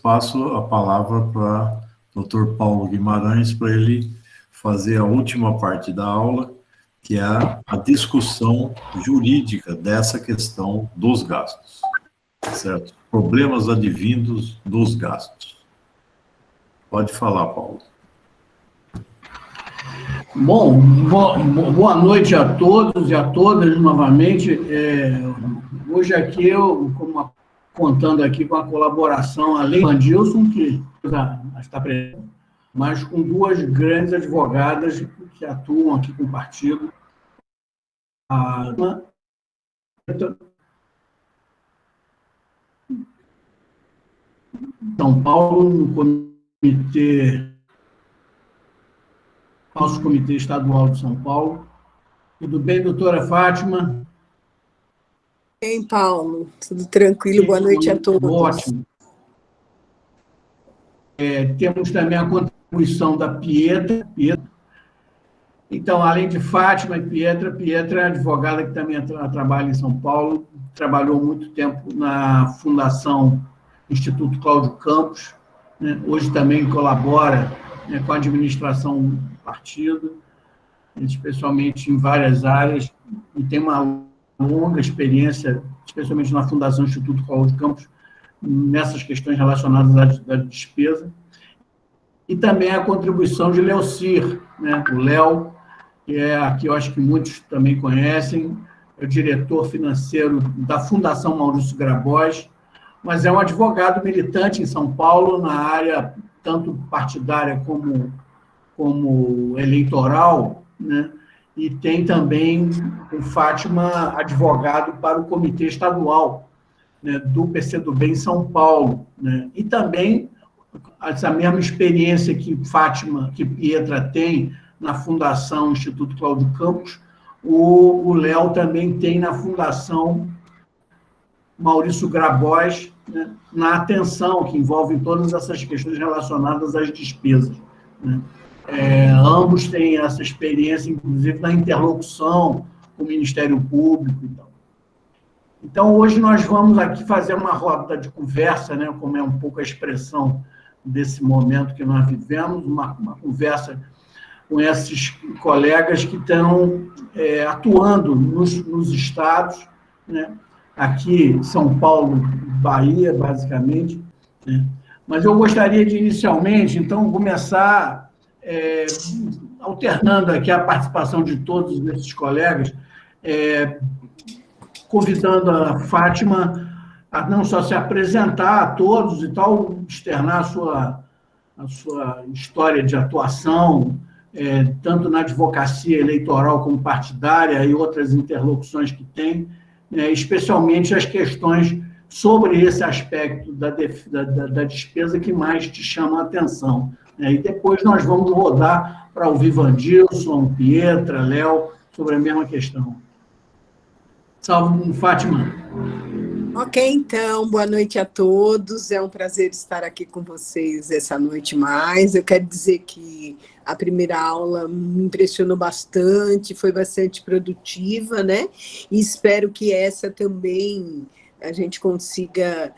passo a palavra para o Dr. Paulo Guimarães, para ele fazer a última parte da aula, que é a discussão jurídica dessa questão dos gastos, certo? Problemas advindos dos gastos. Pode falar, Paulo. Bom, boa noite a todos e a todas novamente. Hoje aqui contando aqui com a colaboração, além do Vandilson, que está presente, mas com duas grandes advogadas que atuam aqui com o partido. São Paulo, no nosso Comitê Estadual de São Paulo. Tudo bem, doutora Fátima? Bem, Paulo, tudo tranquilo, boa noite a todos. Ótimo. Temos também a contribuição da Pietra. Então, além de Fátima e Pietra é advogada que também trabalha em São Paulo, trabalhou muito tempo na Fundação Instituto Cláudio Campos, né? Hoje também colabora, né, com a administração do partido, especialmente em várias áreas, e tem uma longa experiência, especialmente na Fundação Instituto Cláudio Campos, nessas questões relacionadas à despesa. E também a contribuição de Leocir, né? O Léo, que aqui eu acho que muitos também conhecem, é o diretor financeiro da Fundação Maurício Grabois, mas é um advogado militante em São Paulo, na área tanto partidária como eleitoral, né? E tem também o Fátima, advogado para o Comitê Estadual, né, do PCdoB em São Paulo, né? E também essa mesma experiência que Pietra tem na Fundação Instituto Cláudio Campos, o Léo também tem na Fundação Maurício Grabois, né, na atenção, que envolve todas essas questões relacionadas às despesas, né? Ambos têm essa experiência, inclusive, na interlocução com o Ministério Público e tal. Então, hoje nós vamos aqui fazer uma roda de conversa, né, como é um pouco a expressão desse momento que nós vivemos, uma conversa com esses colegas que estão atuando nos estados, né, aqui São Paulo, Bahia, basicamente, né? Mas eu gostaria de, inicialmente, então, começar alternando aqui a participação de todos esses colegas, convidando a Fátima a não só se apresentar a todos e tal, externar a sua história de atuação, tanto na advocacia eleitoral como partidária e outras interlocuções que tem, especialmente as questões sobre esse aspecto da despesa que mais te chamam a atenção. E depois nós vamos rodar para ouvir Vandilson, Pietra, Léo, sobre a mesma questão. Salve, Fátima. Ok, então, boa noite a todos. É um prazer estar aqui com vocês essa noite mais. Eu quero dizer que a primeira aula me impressionou bastante, foi bastante produtiva, né? E espero que essa também a gente consiga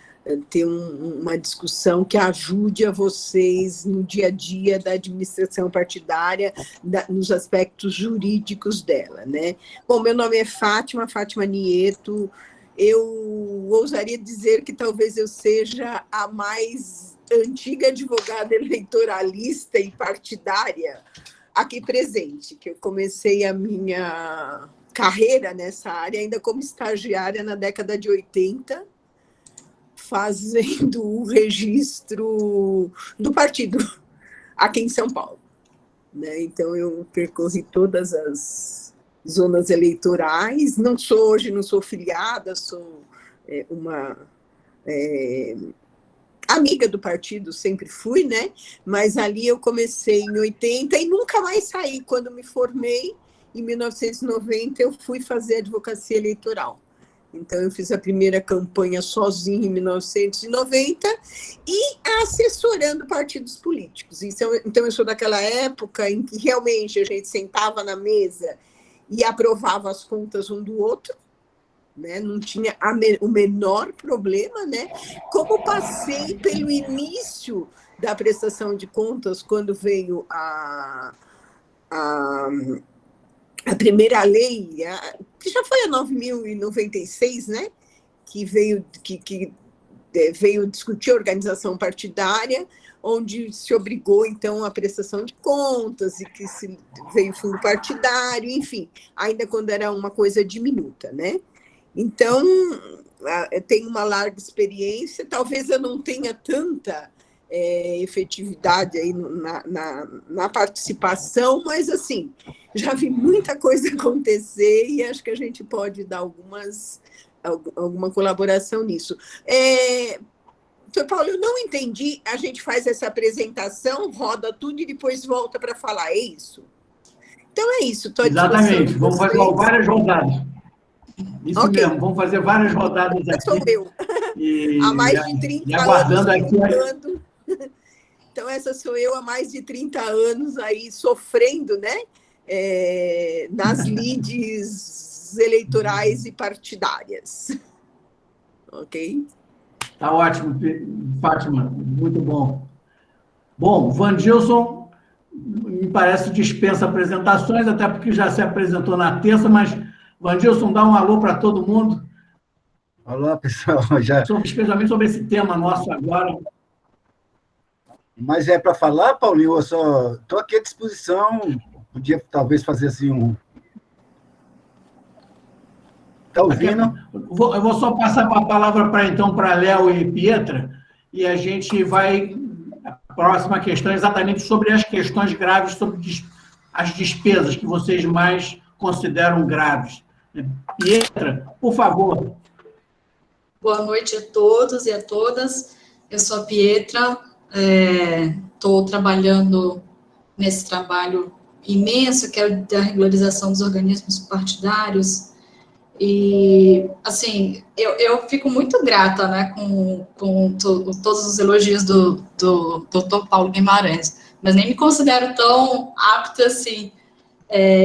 ter uma discussão que ajude a vocês no dia a dia da administração partidária, nos aspectos jurídicos dela, né? Bom, meu nome é Fátima Nieto. Eu ousaria dizer que talvez eu seja a mais antiga advogada eleitoralista e partidária aqui presente, que eu comecei a minha carreira nessa área ainda como estagiária na década de 80, fazendo o registro do partido aqui em São Paulo, né? Então, eu percorri todas as zonas eleitorais, hoje não sou filiada, sou uma amiga do partido, sempre fui, né? Mas ali eu comecei em 80 e nunca mais saí. Quando me formei, em 1990, eu fui fazer advocacia eleitoral. Então, eu fiz a primeira campanha sozinha em 1990 e assessorando partidos políticos. Então, eu sou daquela época em que realmente a gente sentava na mesa e aprovava as contas um do outro, né? Não tinha o menor problema, né? Como passei pelo início da prestação de contas, quando veio a primeira lei, que já foi a 9.096, né? Que veio discutir a organização partidária, onde se obrigou, então, a prestação de contas, e que veio fundo partidário, enfim, ainda quando era uma coisa diminuta, né? Então, eu tenho uma larga experiência, talvez eu não tenha tanta efetividade aí na participação, mas, assim, já vi muita coisa acontecer e acho que a gente pode dar alguma colaboração nisso. Doutor Paulo, eu não entendi, a gente faz essa apresentação, roda tudo e depois volta para falar, é isso? Então é isso, estou à disposição. Exatamente, vamos fazer várias rodadas. Isso okay. Mesmo, vamos fazer várias rodadas aqui. Sou eu. Há mais de 30 aguardando anos. Aqui. Então, essa sou eu há mais de 30 anos aí sofrendo, né? Nas lides eleitorais e partidárias. Ok? Está ótimo, Fátima, muito bom. Bom, Vandilson, me parece dispensa apresentações, até porque já se apresentou na terça, mas, Vandilson, dá um alô para todo mundo. Olá, pessoal. Especialmente sobre esse tema nosso agora. Mas é para falar, Paulinho? Eu só estou aqui à disposição. Podia, talvez, fazer assim um... Está ouvindo? Eu vou só passar a palavra para Léo e Pietra, e a gente vai... A próxima questão é exatamente sobre as questões graves, sobre as despesas que vocês mais consideram graves. Pietra, por favor. Boa noite a todos e a todas. Eu sou a Pietra, estou trabalhando nesse trabalho imenso, que é da regularização dos organismos partidários. E, assim, eu fico muito grata, né, com todos os elogios do Dr. Paulo Guimarães, mas nem me considero tão apta assim.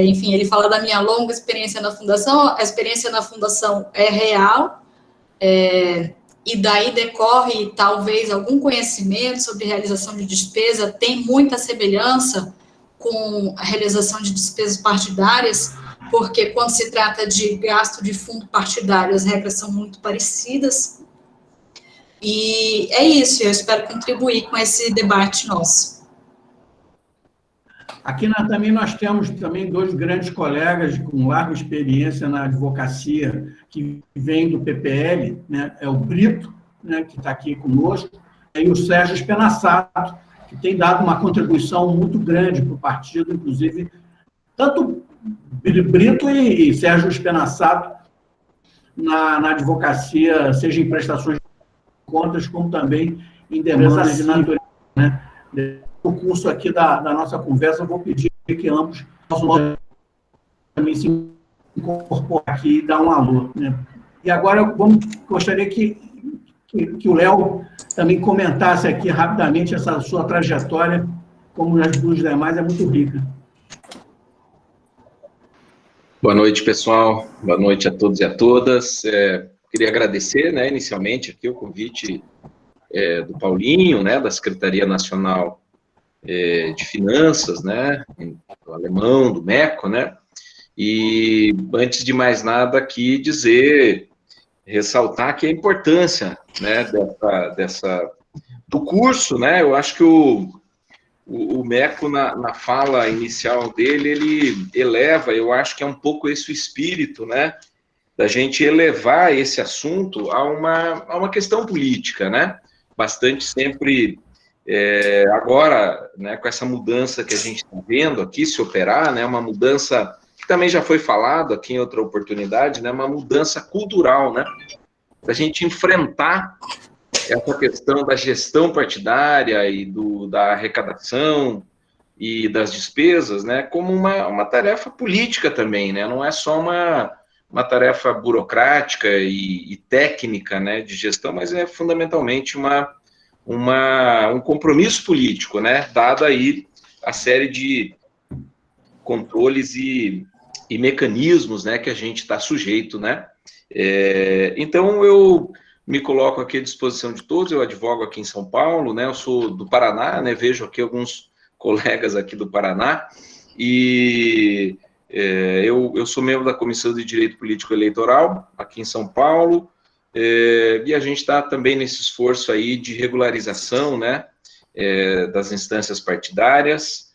Enfim, ele fala da minha longa experiência na Fundação. A experiência na Fundação é real, e daí decorre, talvez, algum conhecimento sobre realização de despesa. Tem muita semelhança com a realização de despesas partidárias, porque quando se trata de gasto de fundo partidário, as regras são muito parecidas. E é isso, eu espero contribuir com esse debate nosso. Aqui também nós temos também dois grandes colegas com larga experiência na advocacia, que vem do PPL, né? É o Brito, né, que está aqui conosco, e o Sérgio Spenassato, que tem dado uma contribuição muito grande para o partido, inclusive, tanto Brito e Sérgio Spenassato na advocacia, seja em prestações de contas, como também em demandas de natureza, né? O curso aqui da nossa conversa, eu vou pedir que ambos possam também se incorporar aqui e dar um alô, né? E agora gostaria que o Léo também comentasse aqui rapidamente essa sua trajetória, como as dos demais, é muito rica. Boa noite, pessoal. Boa noite a todos e a todas. Queria agradecer, né, inicialmente, aqui o convite do Paulinho, né, da Secretaria Nacional de Finanças, né, do alemão, do MECO, né, e antes de mais nada aqui ressaltar que a importância, né, do curso, né, eu acho que o MECO, na fala inicial dele, ele eleva, eu acho que é um pouco esse o espírito, né, da gente elevar esse assunto a uma questão política, né, bastante sempre, agora, né, com essa mudança que a gente está vendo aqui se operar, né, uma mudança que também já foi falado aqui em outra oportunidade, né, uma mudança cultural, né, da gente enfrentar essa questão da gestão partidária e da arrecadação e das despesas, né, como uma tarefa política também, né, não é só uma tarefa burocrática e técnica, né, de gestão, mas é fundamentalmente um compromisso político, né, dada aí a série de controles e e mecanismos, né, que a gente está sujeito, né? Então, eu me coloco aqui à disposição de todos, eu advogo aqui em São Paulo, né? Eu sou do Paraná, né? Vejo aqui alguns colegas aqui do Paraná, e eu sou membro da Comissão de Direito Político Eleitoral aqui em São Paulo, e a gente está também nesse esforço aí de regularização, né, das instâncias partidárias,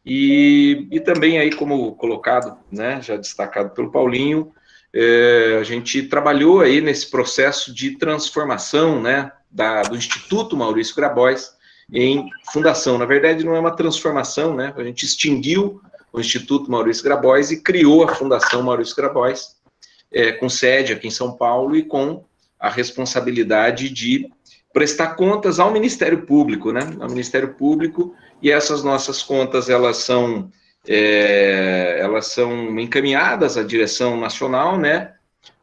e também aí, como colocado, né, já destacado pelo Paulinho, a gente trabalhou aí nesse processo de transformação, né, do Instituto Maurício Grabois em fundação. Na verdade, não é uma transformação, né, a gente extinguiu o Instituto Maurício Grabois e criou a Fundação Maurício Grabois, com sede aqui em São Paulo e com a responsabilidade de prestar contas ao Ministério Público, né, ao Ministério Público, e essas nossas contas, elas são encaminhadas à direção nacional, né,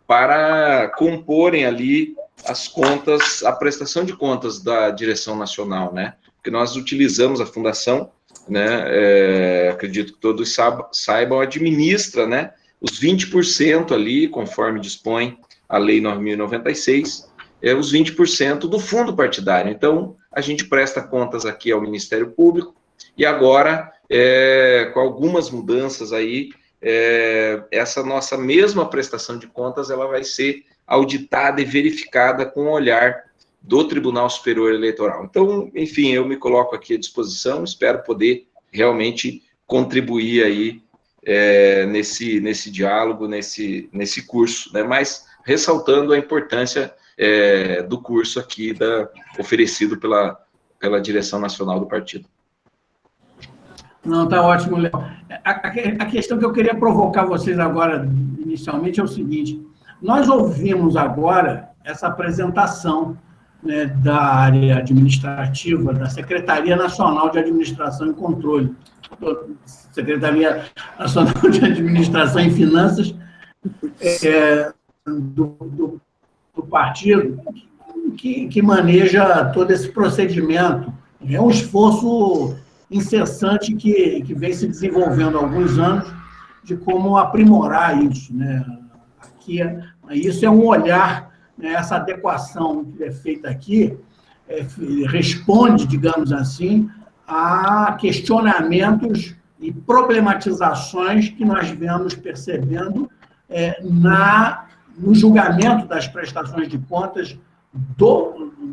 para comporem ali as contas, a prestação de contas da direção nacional, né, porque nós utilizamos a fundação, né, acredito que todos saibam, administra, né, os 20% ali, conforme dispõe a Lei 9.096, os 20% do fundo partidário. Então, a gente presta contas aqui ao Ministério Público, e agora, com algumas mudanças aí, essa nossa mesma prestação de contas, ela vai ser auditada e verificada com o olhar do Tribunal Superior Eleitoral. Então, enfim, eu me coloco aqui à disposição, espero poder realmente contribuir aí nesse diálogo, nesse curso, né? Mas ressaltando a importância do curso aqui oferecido pela direção nacional do partido. Não, está ótimo, Léo. A questão que eu queria provocar vocês agora, inicialmente, é o seguinte: nós ouvimos agora essa apresentação, né, da área administrativa, da Secretaria Nacional de Administração e Controle, Secretaria Nacional de Administração e Finanças do partido, que maneja todo esse procedimento. É um esforço incessante que vem se desenvolvendo há alguns anos de como aprimorar isso, né? Aqui, isso é um olhar, né, essa adequação que é feita aqui responde, digamos assim, a questionamentos e problematizações que nós vemos percebendo no julgamento das prestações de contas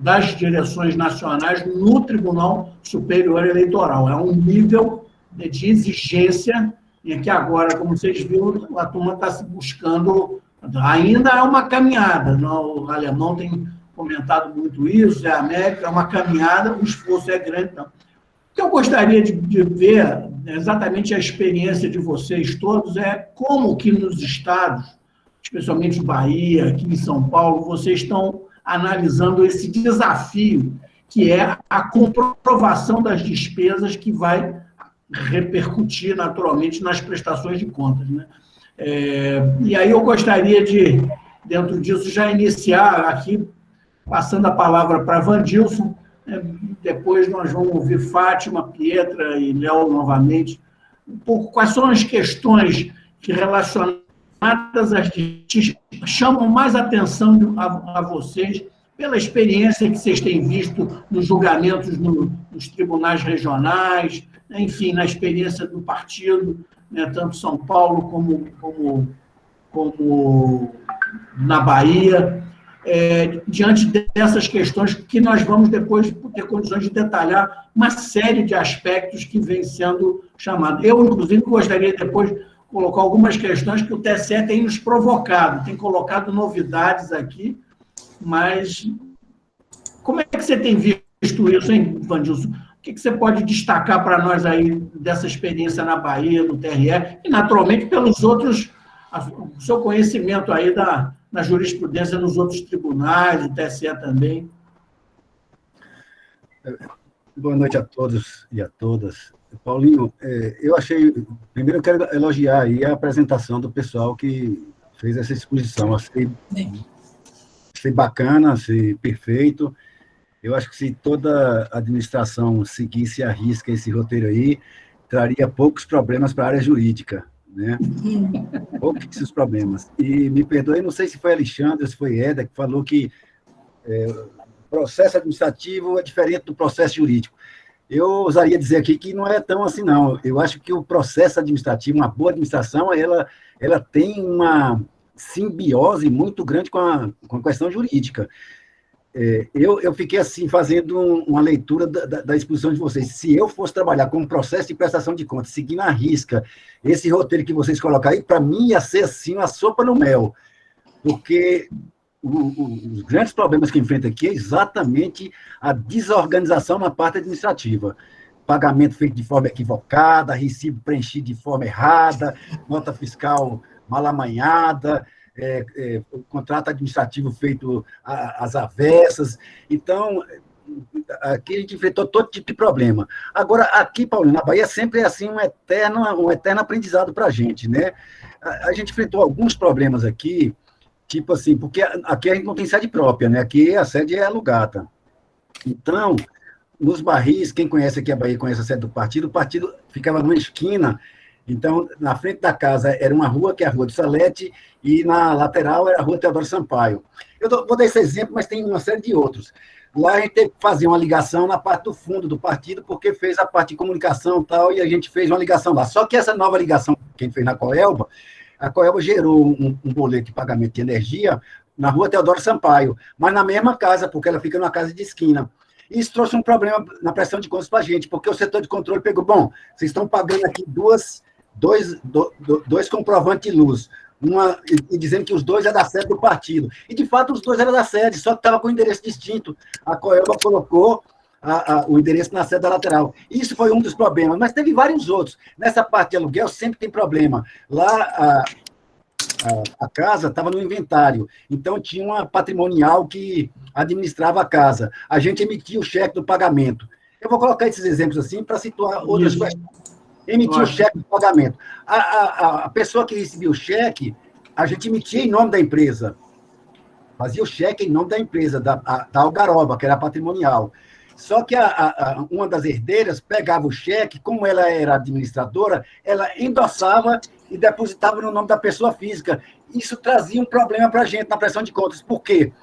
das direções nacionais no Tribunal Superior Eleitoral. É um nível de exigência em que agora, como vocês viram, a turma está se buscando. Ainda é uma caminhada, o alemão tem comentado muito isso, a América, é uma caminhada, o esforço é grande. Então, o que eu gostaria de ver, exatamente a experiência de vocês todos, como que nos estados, especialmente Bahia, aqui em São Paulo, vocês estão analisando esse desafio, que é a comprovação das despesas que vai repercutir naturalmente nas prestações de contas, né? E aí eu gostaria de, dentro disso, já iniciar aqui, passando a palavra para Vandilson, depois nós vamos ouvir Fátima, Pietra e Léo novamente, um pouco quais são as questões que relacionadas às justiças chamam mais atenção a vocês, pela experiência que vocês têm visto nos julgamentos nos tribunais regionais, enfim, na experiência do partido, né, tanto São Paulo como na Bahia, diante dessas questões que nós vamos depois ter condições de detalhar uma série de aspectos que vem sendo chamados. Eu, inclusive, gostaria depois de colocar algumas questões que o TSE tem nos provocado, tem colocado novidades aqui, mas como é que você tem visto isso, hein, Vandilson? O que você pode destacar para nós aí dessa experiência na Bahia, no TRE, e, naturalmente, pelos outros, o seu conhecimento aí na jurisprudência nos outros tribunais, o TSE também? Boa noite a todos e a todas. Paulinho, eu achei... Primeiro, eu quero elogiar aí a apresentação do pessoal que fez essa exposição. Achei bacana, achei perfeito. Eu acho que se toda a administração seguisse à risca esse roteiro aí, traria poucos problemas para a área jurídica, né? Pouquíssimos problemas. E me perdoe, não sei se foi Alexandre ou se foi Eda que falou que o processo administrativo é diferente do processo jurídico. Eu ousaria dizer aqui que não é tão assim, não. Eu acho que o processo administrativo, uma boa administração, ela tem uma simbiose muito grande com a questão jurídica. Eu fiquei assim, fazendo uma leitura da exposição de vocês. Se eu fosse trabalhar com um processo de prestação de contas, seguindo à risca esse roteiro que vocês colocaram aí, para mim ia ser assim, uma sopa no mel. Porque os grandes problemas que enfrenta aqui é exatamente a desorganização na parte administrativa. Pagamento feito de forma equivocada, recibo preenchido de forma errada, nota fiscal mal amanhada, o contrato administrativo feito às avessas. Então, aqui a gente enfrentou todo tipo de problema. Agora, aqui, Paulinho, na Bahia, sempre é assim um eterno aprendizado para a gente, né? A gente enfrentou alguns problemas aqui, tipo assim, porque aqui a gente não tem sede própria, né? Aqui a sede é alugada. Então, nos barris, quem conhece aqui a Bahia, conhece a sede do partido, o partido ficava numa esquina. Então, na frente da casa era uma rua, que é a Rua do Salete, e na lateral era a Rua Teodoro Sampaio. Eu vou dar esse exemplo, mas tem uma série de outros. Lá a gente teve que fazer uma ligação na parte do fundo do partido, porque fez a parte de comunicação e tal, e a gente fez uma ligação lá. Só que essa nova ligação que a gente fez na Coelba, a Coelba gerou um boleto de pagamento de energia na Rua Teodoro Sampaio, mas na mesma casa, porque ela fica numa casa de esquina. Isso trouxe um problema na prestação de contas para a gente, porque o setor de controle pegou, vocês estão pagando aqui dois comprovantes de luz, e dizendo que os dois é da sede do partido. E, de fato, os dois eram da sede, só que estava com endereço distinto. A Coelba colocou o endereço na sede da lateral. Isso foi um dos problemas, mas teve vários outros. Nessa parte de aluguel sempre tem problema. Lá, a casa estava no inventário, então tinha uma patrimonial que administrava a casa. A gente emitia o cheque do pagamento. Eu vou colocar esses exemplos assim para situar outras questões. Emitia o cheque do pagamento. A pessoa que recebia o cheque, a gente emitia em nome da empresa. Fazia o cheque em nome da empresa, da Algaroba, que era patrimonial. Só que uma das herdeiras pegava o cheque, como ela era administradora, ela endossava e depositava no nome da pessoa física. Isso trazia um problema para a gente na prestação de contas. Por quê?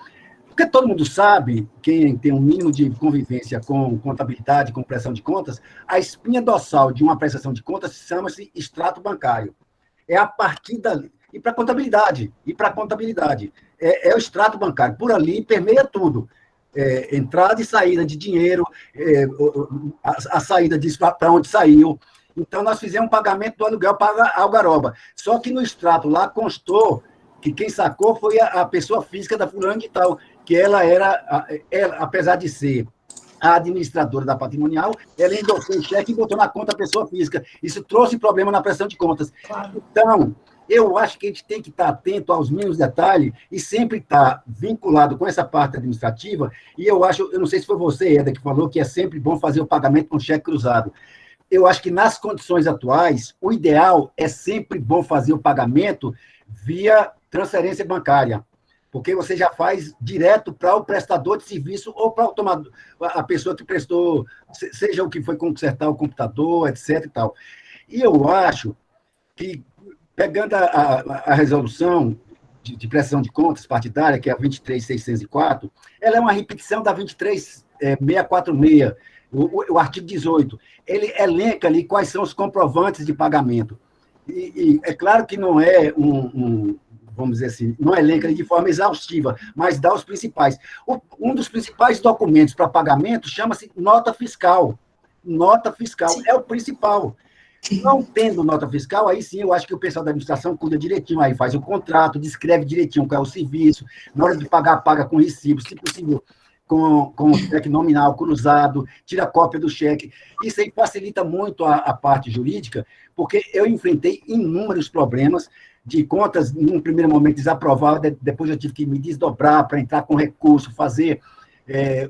Porque todo mundo sabe, quem tem um mínimo de convivência com contabilidade, com prestação de contas, a espinha dorsal de uma prestação de contas chama-se extrato bancário. É a partir dali. E para contabilidade. É o extrato bancário. Por ali permeia tudo. Entrada e saída de dinheiro, a saída disso para onde saiu. Então, nós fizemos um pagamento do aluguel para a Algaroba. Só que no extrato lá constou que quem sacou foi a pessoa física da fulana de tal, que ela era, apesar de ser a administradora da patrimonial, ela endossou o cheque e botou na conta a pessoa física. Isso trouxe problema na prestação de contas. Claro. Então, eu acho que a gente tem que estar atento aos mínimos detalhes e sempre estar vinculado com essa parte administrativa. E eu não sei se foi você, Eda, que falou que é sempre bom fazer o pagamento com cheque cruzado. Eu acho que nas condições atuais, o ideal é sempre bom fazer o pagamento via transferência bancária, porque você já faz direto para o prestador de serviço ou para a pessoa que prestou, seja o que foi consertar o computador, etc. E tal. E eu acho que, pegando a resolução de prestação de contas partidária, que é a 23.604, ela é uma repetição da 23.646, o artigo 18. Ele elenca ali quais são os comprovantes de pagamento. E é claro que não é vamos dizer assim, não elenca de forma exaustiva, mas dá os principais. Um dos principais documentos para pagamento chama-se nota fiscal. Nota fiscal é o principal. Não tendo nota fiscal, aí sim eu acho que o pessoal da administração cuida direitinho, aí faz o contrato, descreve direitinho qual é o serviço, na hora de pagar, paga com recibo, se possível, com o cheque nominal cruzado, tira cópia do cheque. Isso aí facilita muito a parte jurídica, porque eu enfrentei inúmeros problemas de contas, num primeiro momento, desaprovadas, depois eu tive que me desdobrar para entrar com recurso, fazer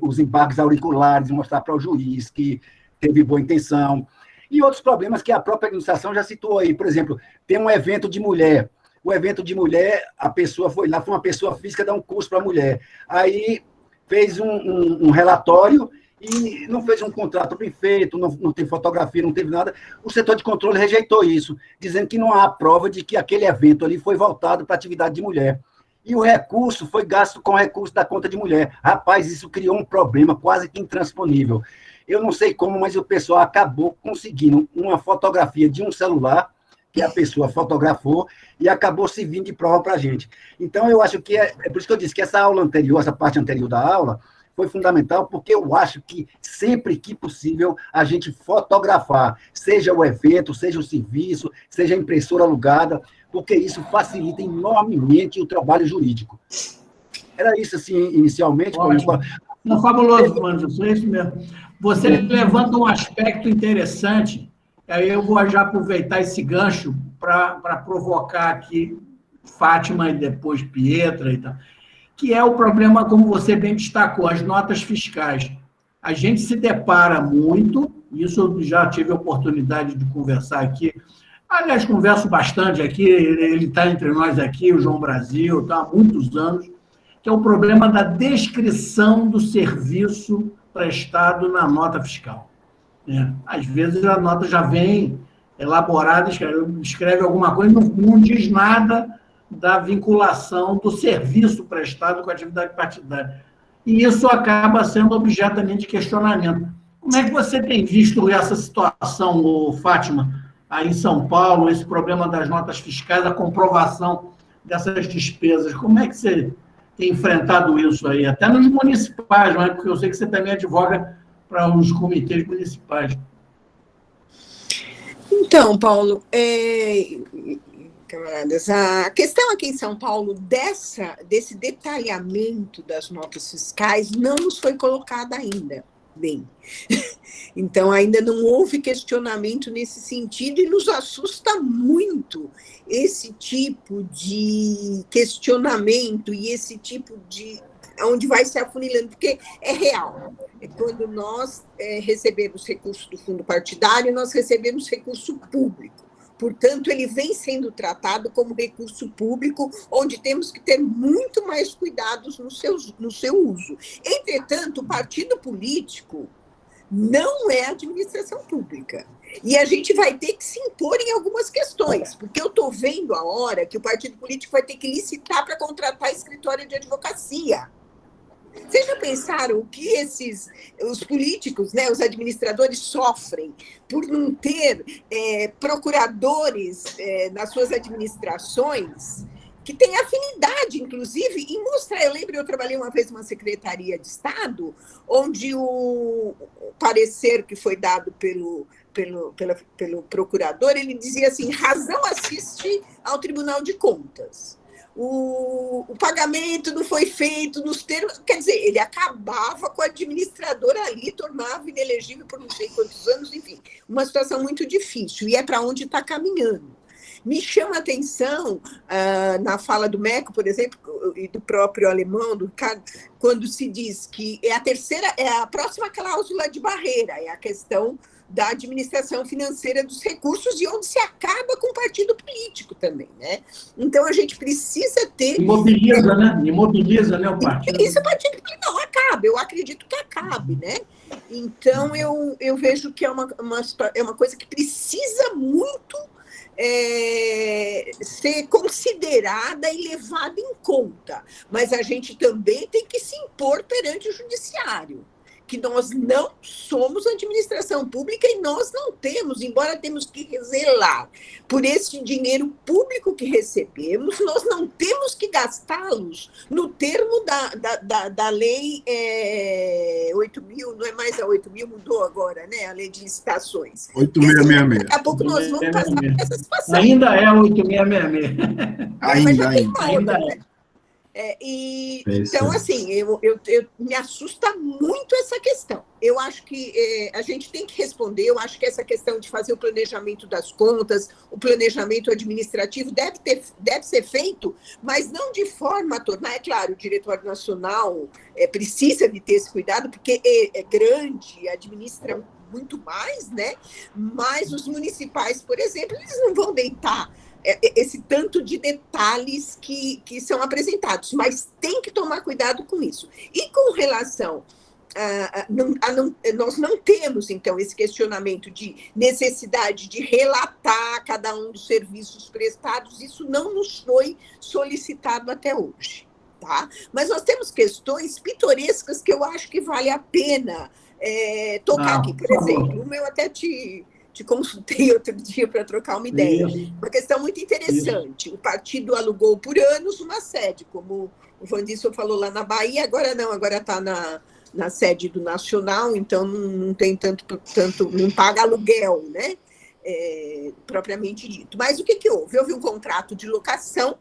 os embargos auriculares, mostrar para o juiz que teve boa intenção. E outros problemas que a própria administração já citou aí. Por exemplo, tem um evento de mulher. O evento de mulher, a pessoa foi lá, foi uma pessoa física dar um curso para a mulher. Aí fez um relatório e não fez um contrato bem feito, não tem fotografia, não teve nada. O setor de controle rejeitou isso, dizendo que não há prova de que aquele evento ali foi voltado para atividade de mulher. E o recurso foi gasto com recurso da conta de mulher. Rapaz, isso criou um problema quase que intransponível. Eu não sei como, mas o pessoal acabou conseguindo uma fotografia de um celular que a pessoa fotografou e acabou servindo de prova para a gente. Então, eu acho que é por isso que eu disse que essa aula anterior, essa parte anterior da aula, foi fundamental, porque eu acho que sempre que possível a gente fotografar, seja o evento, seja o serviço, seja a impressora alugada, porque isso facilita enormemente o trabalho jurídico. Era isso, assim, inicialmente. Não, fabuloso, Anderson, é isso mesmo. Você levanta um aspecto interessante, aí eu vou já aproveitar esse gancho para provocar aqui Fátima e depois Pietra e tal, que é o problema, como você bem destacou, as notas fiscais. A gente se depara muito, isso eu já tive a oportunidade de conversar aqui, aliás, converso bastante aqui, ele está entre nós aqui, o João Brasil, está há muitos anos, que é o problema da descrição do serviço prestado na nota fiscal. Às vezes a nota já vem elaborada, escreve alguma coisa, não diz nada da vinculação do serviço prestado com a atividade partidária. E isso acaba sendo objeto de questionamento. Como é que você tem visto essa situação, Fátima, aí em São Paulo, esse problema das notas fiscais, a comprovação dessas despesas? Como é que você tem enfrentado isso aí? Até nos municipais, não é? Porque eu sei que você também advoga para os comitês municipais. Então, Paulo, camaradas, a questão aqui em São Paulo desse detalhamento das notas fiscais não nos foi colocada ainda. Bem, então ainda não houve questionamento nesse sentido e nos assusta muito esse tipo de questionamento e esse tipo de onde vai se afunilando, porque é real. Quando nós recebemos recurso do fundo partidário, nós recebemos recurso público. Portanto, ele vem sendo tratado como recurso público, onde temos que ter muito mais cuidados no seu uso. Entretanto, o partido político não é administração pública. E a gente vai ter que se impor em algumas questões, porque eu estou vendo a hora que o partido político vai ter que licitar para contratar escritório de advocacia. Vocês já pensaram o que os políticos, né, os administradores sofrem por não ter procuradores nas suas administrações que têm afinidade, inclusive, em mostrar? Eu trabalhei uma vez numa secretaria de Estado, onde o parecer que foi dado pelo procurador, ele dizia assim: razão assiste ao Tribunal de Contas. O pagamento não foi feito nos termos, quer dizer, ele acabava com o administrador ali, tornava inelegível por não sei quantos anos, enfim, uma situação muito difícil, e é para onde está caminhando. Me chama a atenção, na fala do Meco, por exemplo, e do próprio Alemão, do Ricardo, quando se diz que é a próxima cláusula de barreira, é a questão da administração financeira dos recursos e onde se acaba com o partido político também, né? Então, a gente precisa ter... Imobiliza, né? Imobiliza, né, o partido. Isso o partido não acaba, eu acredito que acabe, né? Então, eu vejo que é uma coisa que precisa muito ser considerada e levada em conta, mas a gente também tem que se impor perante o judiciário, que nós não somos administração pública e nós não temos, embora temos que zelar por esse dinheiro público que recebemos, nós não temos que gastá-los no termo da lei 8.000, não é mais a 8.000, mudou agora, né? A lei de licitações. 8.666. Daqui a pouco nós vamos passar por essa situação. Ainda é 8.666. Ainda é. Então, assim, me assusta muito essa questão. Eu acho que a gente tem que responder, eu acho que essa questão de fazer o planejamento das contas, o planejamento administrativo deve ser feito, mas não de forma a tornar, é claro, o Diretório Nacional precisa de ter esse cuidado, porque é grande, administra muito mais, né? Mas os municipais, por exemplo, eles não vão deitar esse tanto de detalhes que são apresentados, mas tem que tomar cuidado com isso. E com relação nós não temos, então, esse questionamento de necessidade de relatar cada um dos serviços prestados, isso não nos foi solicitado até hoje, tá? Mas nós temos questões pitorescas que eu acho que vale a pena tocar aqui. Por exemplo, eu até te consultei outro dia para trocar uma ideia. Uma questão muito interessante. O partido alugou por anos uma sede, como o Vandisson falou lá na Bahia, agora não, agora está na sede do Nacional, então não tem tanto não paga aluguel, né? Propriamente dito. Mas o que houve? Houve um contrato de locação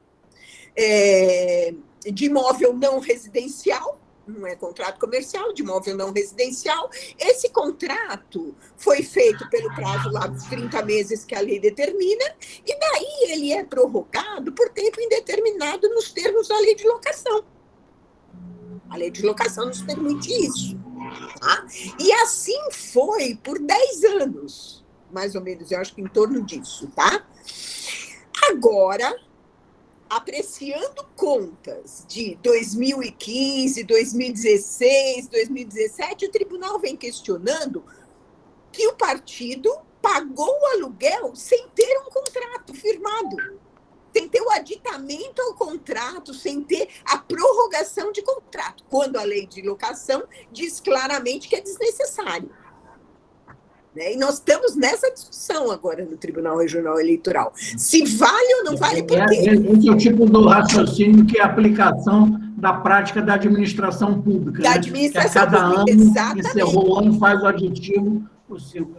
de imóvel não residencial, não é contrato comercial, de imóvel não residencial. Esse contrato foi feito pelo prazo lá dos 30 meses que a lei determina, e daí ele é prorrogado por tempo indeterminado nos termos da lei de locação. A lei de locação nos permite isso. Tá? E assim foi por 10 anos, mais ou menos, eu acho que em torno disso. Tá? Agora, apreciando contas de 2015, 2016, 2017, o tribunal vem questionando que o partido pagou o aluguel sem ter um contrato firmado, sem ter o aditamento ao contrato, sem ter a prorrogação de contrato, quando a lei de locação diz claramente que é desnecessário. E nós estamos nessa discussão agora no Tribunal Regional Eleitoral. Se vale ou não vale, por quê? Esse é o tipo do raciocínio que é a aplicação da prática da administração pública. Da administração que a cada pública, ano, exatamente. encerrou o ano, faz o aditivo possível.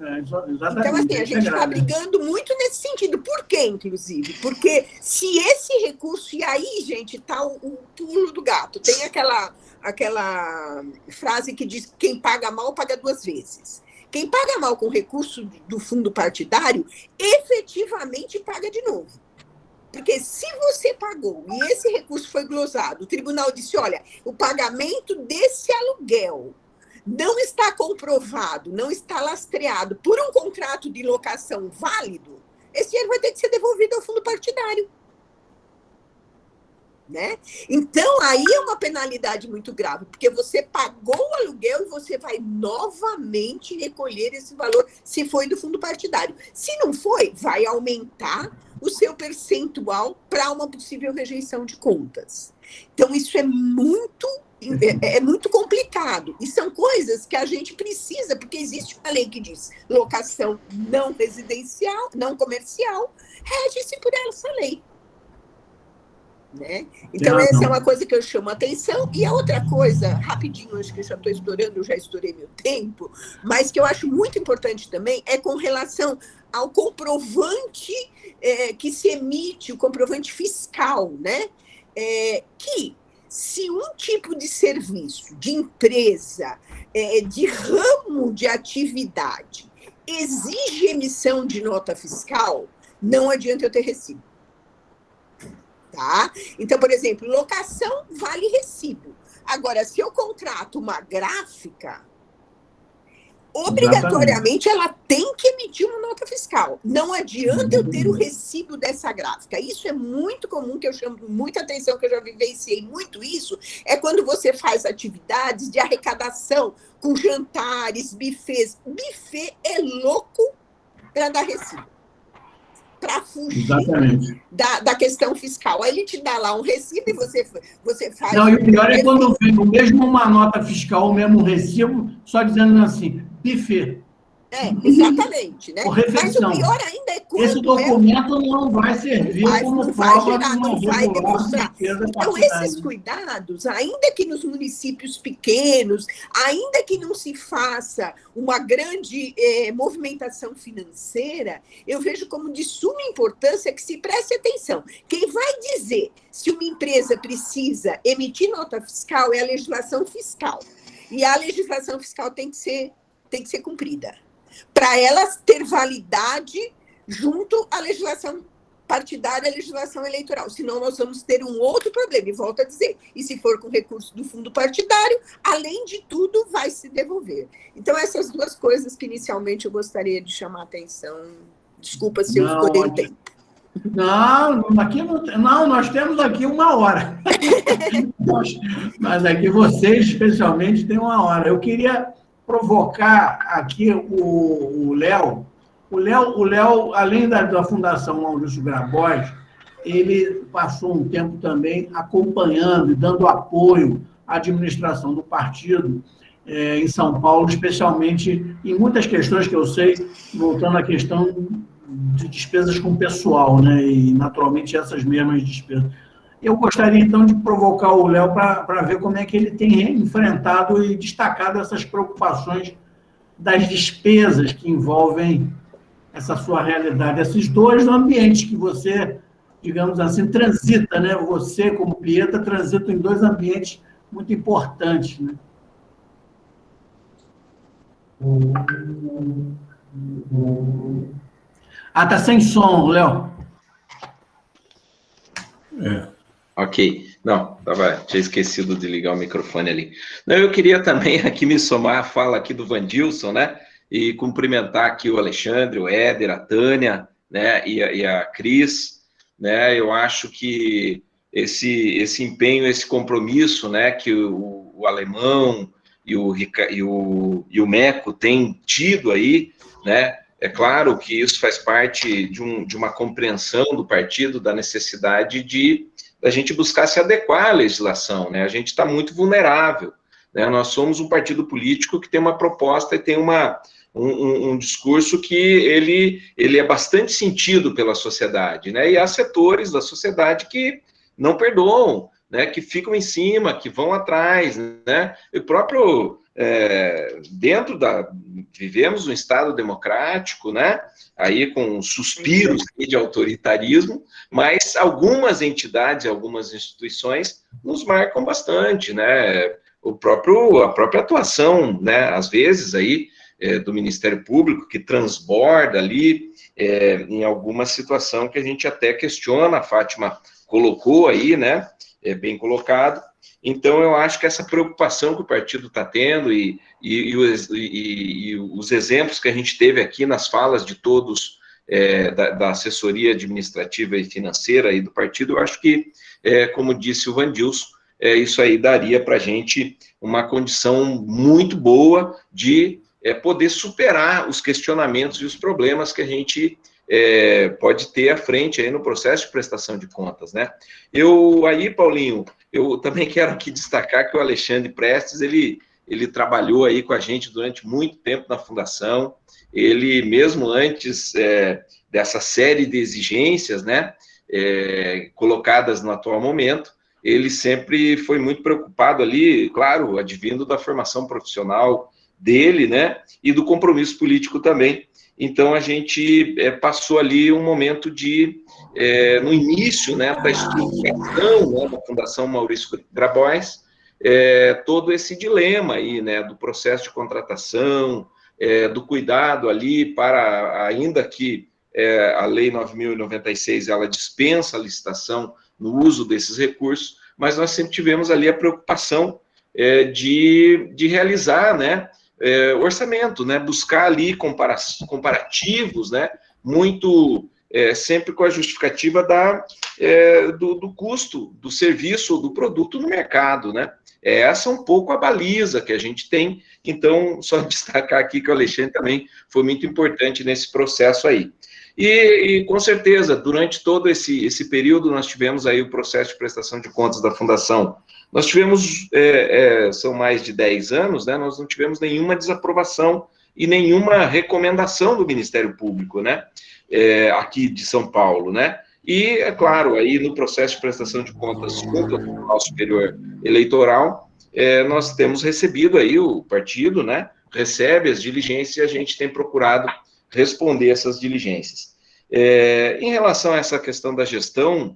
Exatamente. Então, assim, a gente está brigando muito nesse sentido. Por quê, inclusive? Porque se esse recurso... E aí, gente, está o pulo do gato. Tem aquela frase que diz que quem paga mal, paga 2 vezes. Quem paga mal com recurso do fundo partidário, efetivamente paga de novo. Porque se você pagou e esse recurso foi glosado, o tribunal disse, olha, o pagamento desse aluguel não está comprovado, não está lastreado por um contrato de locação válido, esse dinheiro vai ter que ser devolvido ao fundo partidário. Né? Então, aí é uma penalidade muito grave, porque você pagou o aluguel e você vai novamente recolher esse valor, se foi do fundo partidário. Se não foi, vai aumentar o seu percentual para uma possível rejeição de contas. Então, isso é muito complicado. E são coisas que a gente precisa, porque existe uma lei que diz locação não residencial, não comercial, rege-se por essa lei. Né? Então, essa é uma coisa que eu chamo a atenção. E a outra coisa, rapidinho, acho que eu já estou estourando, eu já estourei meu tempo, mas que eu acho muito importante também é com relação ao comprovante que se emite, o comprovante fiscal, né? Que se um tipo de serviço, de empresa, de ramo de atividade exige emissão de nota fiscal, não adianta eu ter recibo. Tá? Então, por exemplo, locação vale recibo. Agora, se eu contrato uma gráfica, obrigatoriamente ela tem que emitir uma nota fiscal. Não adianta eu ter o recibo dessa gráfica. Isso é muito comum, que eu chamo muita atenção, que eu já vivenciei muito isso, é quando você faz atividades de arrecadação com jantares, bufês. Buffet é louco para dar recibo, para fugir da questão fiscal. Aí ele te dá lá um recibo e você faz... Não, e o pior é quando vem o mesmo uma nota fiscal, o mesmo recibo, só dizendo assim, buffet. Exatamente, né? Mas o pior ainda é quando... Esse documento não vai servir como prova de uma demonstrar. Então, esses cuidados, ainda que nos municípios pequenos, ainda que não se faça uma grande movimentação financeira, eu vejo como de suma importância que se preste atenção. Quem vai dizer se uma empresa precisa emitir nota fiscal é a legislação fiscal. E a legislação fiscal tem que ser cumprida, para ela ter validade junto à legislação partidária e à legislação eleitoral. Senão, nós vamos ter um outro problema. E volto a dizer, e se for com recurso do fundo partidário, além de tudo, vai se devolver. Então, essas 2 coisas que inicialmente eu gostaria de chamar a atenção. Desculpa se eu escolhi o tempo. Não, aqui não, nós temos aqui 1 hora. Mas aqui vocês, especialmente, têm 1 hora. Eu queria provocar aqui o Léo. O Léo, além da Fundação Maurício Grabois, ele passou um tempo também acompanhando e dando apoio à administração do partido em São Paulo, especialmente em muitas questões que eu sei, voltando à questão de despesas com pessoal, né? E, naturalmente, essas mesmas despesas. Eu gostaria, então, de provocar o Léo para ver como é que ele tem enfrentado e destacado essas preocupações das despesas que envolvem essa sua realidade, esses dois ambientes que você, digamos assim, transita, né? Você, como Pietra, transita em 2 ambientes muito importantes, né? Tá sem som, Léo. Ok. Não, tinha esquecido de ligar o microfone ali. Não, eu queria também aqui me somar à fala aqui do Vandilson, né? E cumprimentar aqui o Alexandre, o Éder, a Tânia, né? E a Cris, né? Eu acho que esse empenho, esse compromisso, né? Que o Alemão e o Meco têm tido aí, né? É claro que isso faz parte de uma compreensão do partido da necessidade da gente buscar se adequar à legislação, né? A gente está muito vulnerável, né? Nós somos um partido político que tem uma proposta e tem um discurso que ele é bastante sentido pela sociedade, né? E há setores da sociedade que não perdoam, né? Que ficam em cima, que vão atrás, né? O próprio vivemos um Estado democrático, né? Aí com suspiros de autoritarismo, mas algumas entidades, algumas instituições nos marcam bastante, né? A própria atuação, né? Às vezes aí do Ministério Público que transborda ali em alguma situação que a gente até questiona. A Fátima colocou aí, né? Bem colocado. Então, eu acho que essa preocupação que o partido está tendo e os exemplos que a gente teve aqui nas falas de todos da assessoria administrativa e financeira aí do partido, eu acho que, como disse o Vandilson, isso aí daria para a gente uma condição muito boa de poder superar os questionamentos e os problemas que a gente pode ter à frente aí no processo de prestação de contas, né? Paulinho, eu também quero aqui destacar que o Alexandre Prestes, ele trabalhou aí com a gente durante muito tempo na Fundação. Ele, mesmo antes dessa série de exigências, né, colocadas no atual momento, ele sempre foi muito preocupado ali, claro, advindo da formação profissional dele, né, e do compromisso político também. Então, a gente passou ali um momento no início, né, da estruturação, né, da Fundação Maurício Grabois, todo esse dilema aí, né, do processo de contratação, do cuidado ali para, ainda que a Lei 9.096, ela dispensa a licitação no uso desses recursos, mas nós sempre tivemos ali a preocupação de realizar, né, orçamento, né, buscar ali comparativos, né, muito sempre com a justificativa do custo do serviço ou do produto no mercado, né. Essa é um pouco a baliza que a gente tem. Então, só destacar aqui que o Alexandre também foi muito importante nesse processo aí. E com certeza, durante todo esse período, nós tivemos aí o processo de prestação de contas da Fundação. Nós tivemos, são mais de 10 anos, né, nós não tivemos nenhuma desaprovação e nenhuma recomendação do Ministério Público, né, aqui de São Paulo, né. E, é claro, aí no processo de prestação de contas junto ao Tribunal Superior Eleitoral, nós temos recebido aí, o partido, né, recebe as diligências e a gente tem procurado responder essas diligências. Em relação a essa questão da gestão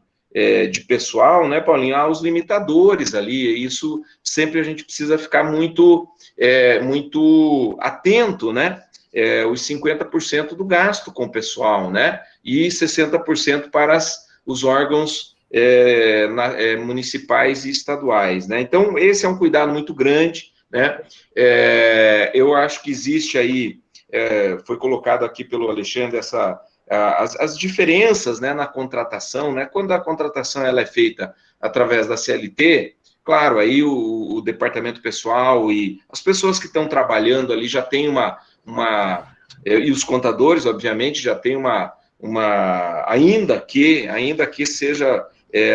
de pessoal, né, Paulinho, há os limitadores ali, e isso sempre a gente precisa ficar muito atento, né, os 50% do gasto com o pessoal, né, e 60% para os órgãos municipais e estaduais, né. Então, esse é um cuidado muito grande, né. Eu acho que existe aí, foi colocado aqui pelo Alexandre as diferenças, né, na contratação, né? Quando a contratação ela é feita através da CLT, claro, aí o departamento pessoal e as pessoas que estão trabalhando ali já tem e os contadores, obviamente, já tem ainda que seja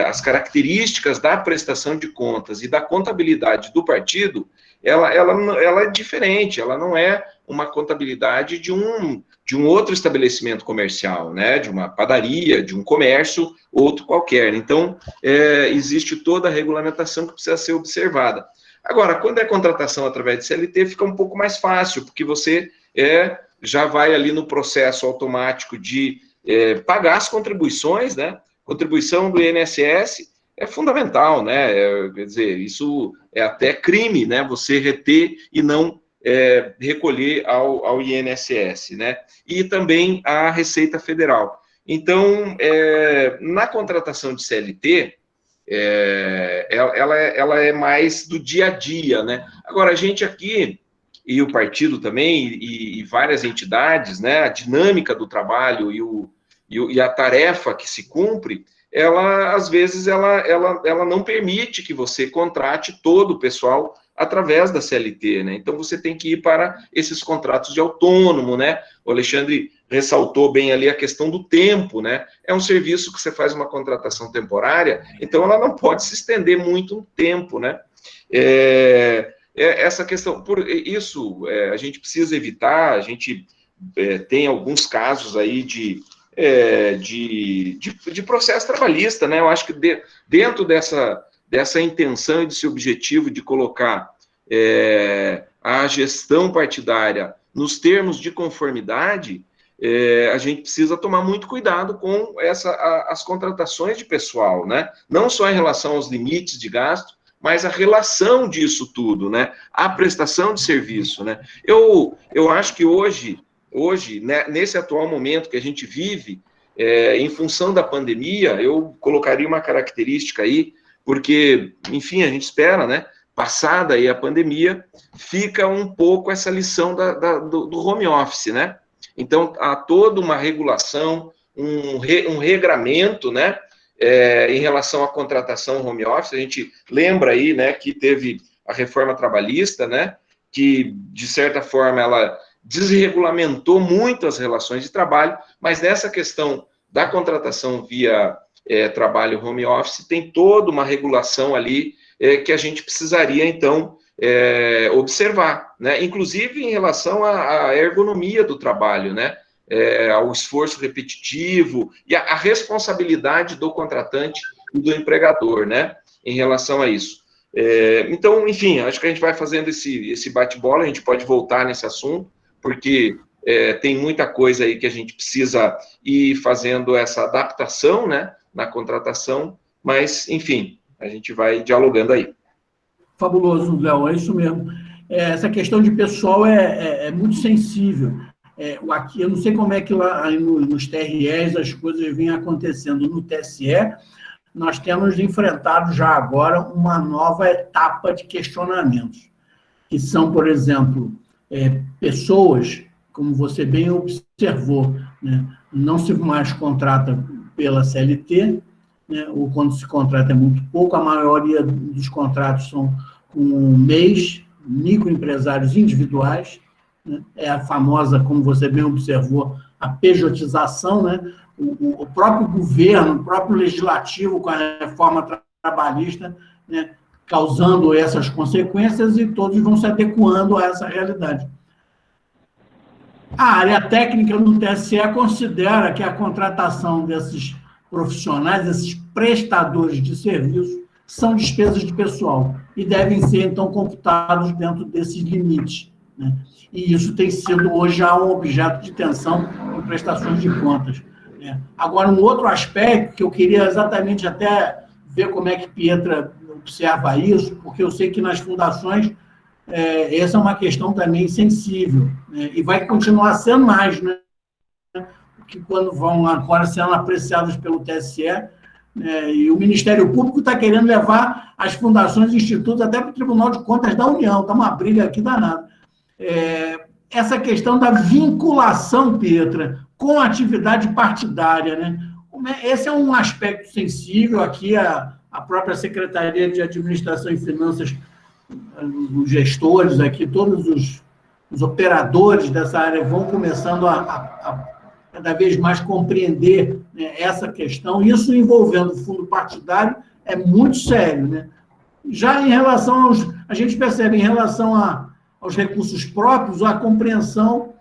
as características da prestação de contas e da contabilidade do partido, ela é diferente, ela não é uma contabilidade de um outro estabelecimento comercial, né, de uma padaria, de um comércio, outro qualquer. Então, existe toda a regulamentação que precisa ser observada. Agora, quando é contratação através de CLT, fica um pouco mais fácil, porque você já vai ali no processo automático de pagar as contribuições, né? Contribuição do INSS é fundamental, né? Quer dizer, isso é até crime, né? Você reter e não recolher ao INSS, né? E também a Receita Federal. Então, na contratação de CLT, ela é mais do dia a dia, né? Agora, a gente aqui, e o partido também, e várias entidades, né? A dinâmica do trabalho e a tarefa que se cumpre, às vezes, ela não permite que você contrate todo o pessoal através da CLT, né? Então, você tem que ir para esses contratos de autônomo, né? O Alexandre ressaltou bem ali a questão do tempo, né? É um serviço que você faz uma contratação temporária, então ela não pode se estender muito no tempo, né? Essa questão, por isso, a gente precisa evitar, a gente tem alguns casos aí de processo trabalhista, né? Eu acho que dentro dessa intenção e desse objetivo de colocar a gestão partidária nos termos de conformidade, a gente precisa tomar muito cuidado com as contratações de pessoal, né? Não só em relação aos limites de gasto, mas a relação disso tudo, né? A prestação de serviço, né? Eu acho que hoje, né, nesse atual momento que a gente vive, em função da pandemia, eu colocaria uma característica aí, porque, enfim, a gente espera, né? Passada aí a pandemia, fica um pouco essa lição do home office, né? Então, há toda uma regulação, um regramento, né? Em relação à contratação home office, a gente lembra aí, né, que teve a reforma trabalhista, né? Que, de certa forma, ela desregulamentou muito as relações de trabalho, mas nessa questão da contratação via trabalho home office, tem toda uma regulação ali que a gente precisaria, então, observar, né? Inclusive em relação à ergonomia do trabalho, né? Ao esforço repetitivo e a responsabilidade do contratante e do empregador, né? Em relação a isso. Então, enfim, acho que a gente vai fazendo esse bate-bola, a gente pode voltar nesse assunto, porque tem muita coisa aí que a gente precisa ir fazendo essa adaptação, né, na contratação, mas, enfim, a gente vai dialogando aí. Fabuloso, Léo, é isso mesmo. Essa questão de pessoal é muito sensível. Aqui, eu não sei como é que lá nos TREs as coisas vêm acontecendo. No TSE, nós temos enfrentado já agora uma nova etapa de questionamentos, que são, por exemplo, pessoas, como você bem observou, né, não se mais contrata pela CLT, né, ou quando se contrata é muito pouco, a maioria dos contratos são com MEIs, microempresários individuais, né, é a famosa, como você bem observou, a pejotização, né, o próprio governo, o próprio legislativo com a reforma trabalhista, né, causando essas consequências e todos vão se adequando a essa realidade. A área técnica no TSE considera que a contratação desses profissionais, esses prestadores de serviço, são despesas de pessoal e devem ser, então, computados dentro desses limites, né? E isso tem sido hoje já um objeto de tensão em prestações de contas, né? Agora, um outro aspecto que eu queria exatamente até ver como é que Pietra observa isso, porque eu sei que nas fundações essa é uma questão também sensível, né? E vai continuar sendo mais, né? Porque quando vão agora sendo apreciadas pelo TSE, e o Ministério Público está querendo levar as fundações e institutos até para o Tribunal de Contas da União, está uma briga aqui danada. Essa questão da vinculação, Pietra, com a atividade partidária, né? Esse é um aspecto sensível. Aqui a própria Secretaria de Administração e Finanças, os gestores aqui, todos os operadores dessa área vão começando a cada vez mais compreender, né, essa questão. Isso envolvendo o fundo partidário é muito sério, né? Já em relação a gente percebe, em relação aos recursos próprios, a compreensão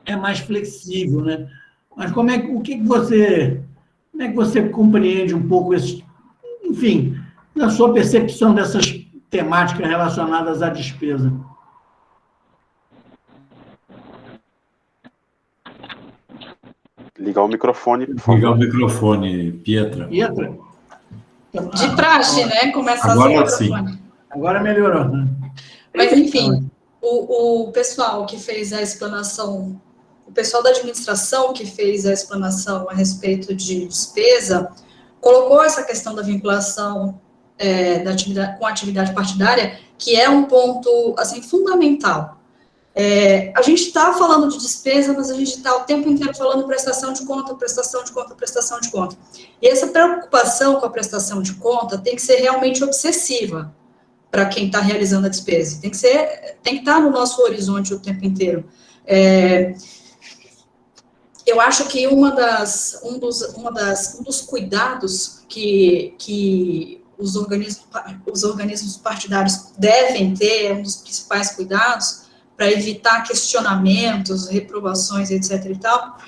é mais flexível, né? Mas como é que você compreende um pouco esse, enfim, na sua percepção dessas temáticas relacionadas à despesa? Ligar o microfone, por favor. Ligar o microfone, Pietra. Pietra? De praxe, né? Começar Agora a ser sim. Agora melhorou, né? Mas, enfim, o pessoal que fez a explanação, o pessoal da administração que fez a explanação a respeito de despesa, colocou essa questão da vinculação com a atividade partidária, que é um ponto, assim, fundamental. A gente está falando de despesa, mas a gente está o tempo inteiro falando prestação de conta, prestação de conta, prestação de conta. E essa preocupação com a prestação de conta tem que ser realmente obsessiva para quem está realizando a despesa. Tem que estar no nosso horizonte o tempo inteiro. Eu acho que um dos cuidados que os organismos partidários devem ter, um dos principais cuidados, para evitar questionamentos, reprovações, etc. e tal,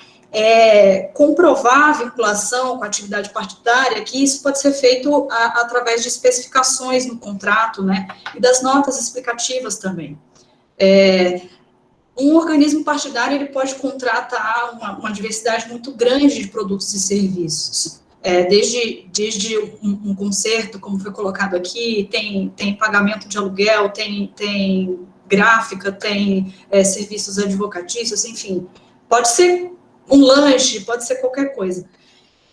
comprovar a vinculação com a atividade partidária, que isso pode ser feito através de especificações no contrato, né, e das notas explicativas também. Um organismo partidário, ele pode contratar uma diversidade muito grande de produtos e serviços, desde um conserto, como foi colocado aqui, tem pagamento de aluguel, tem gráfica, tem serviços advocatícios, enfim, pode ser um lanche, pode ser qualquer coisa.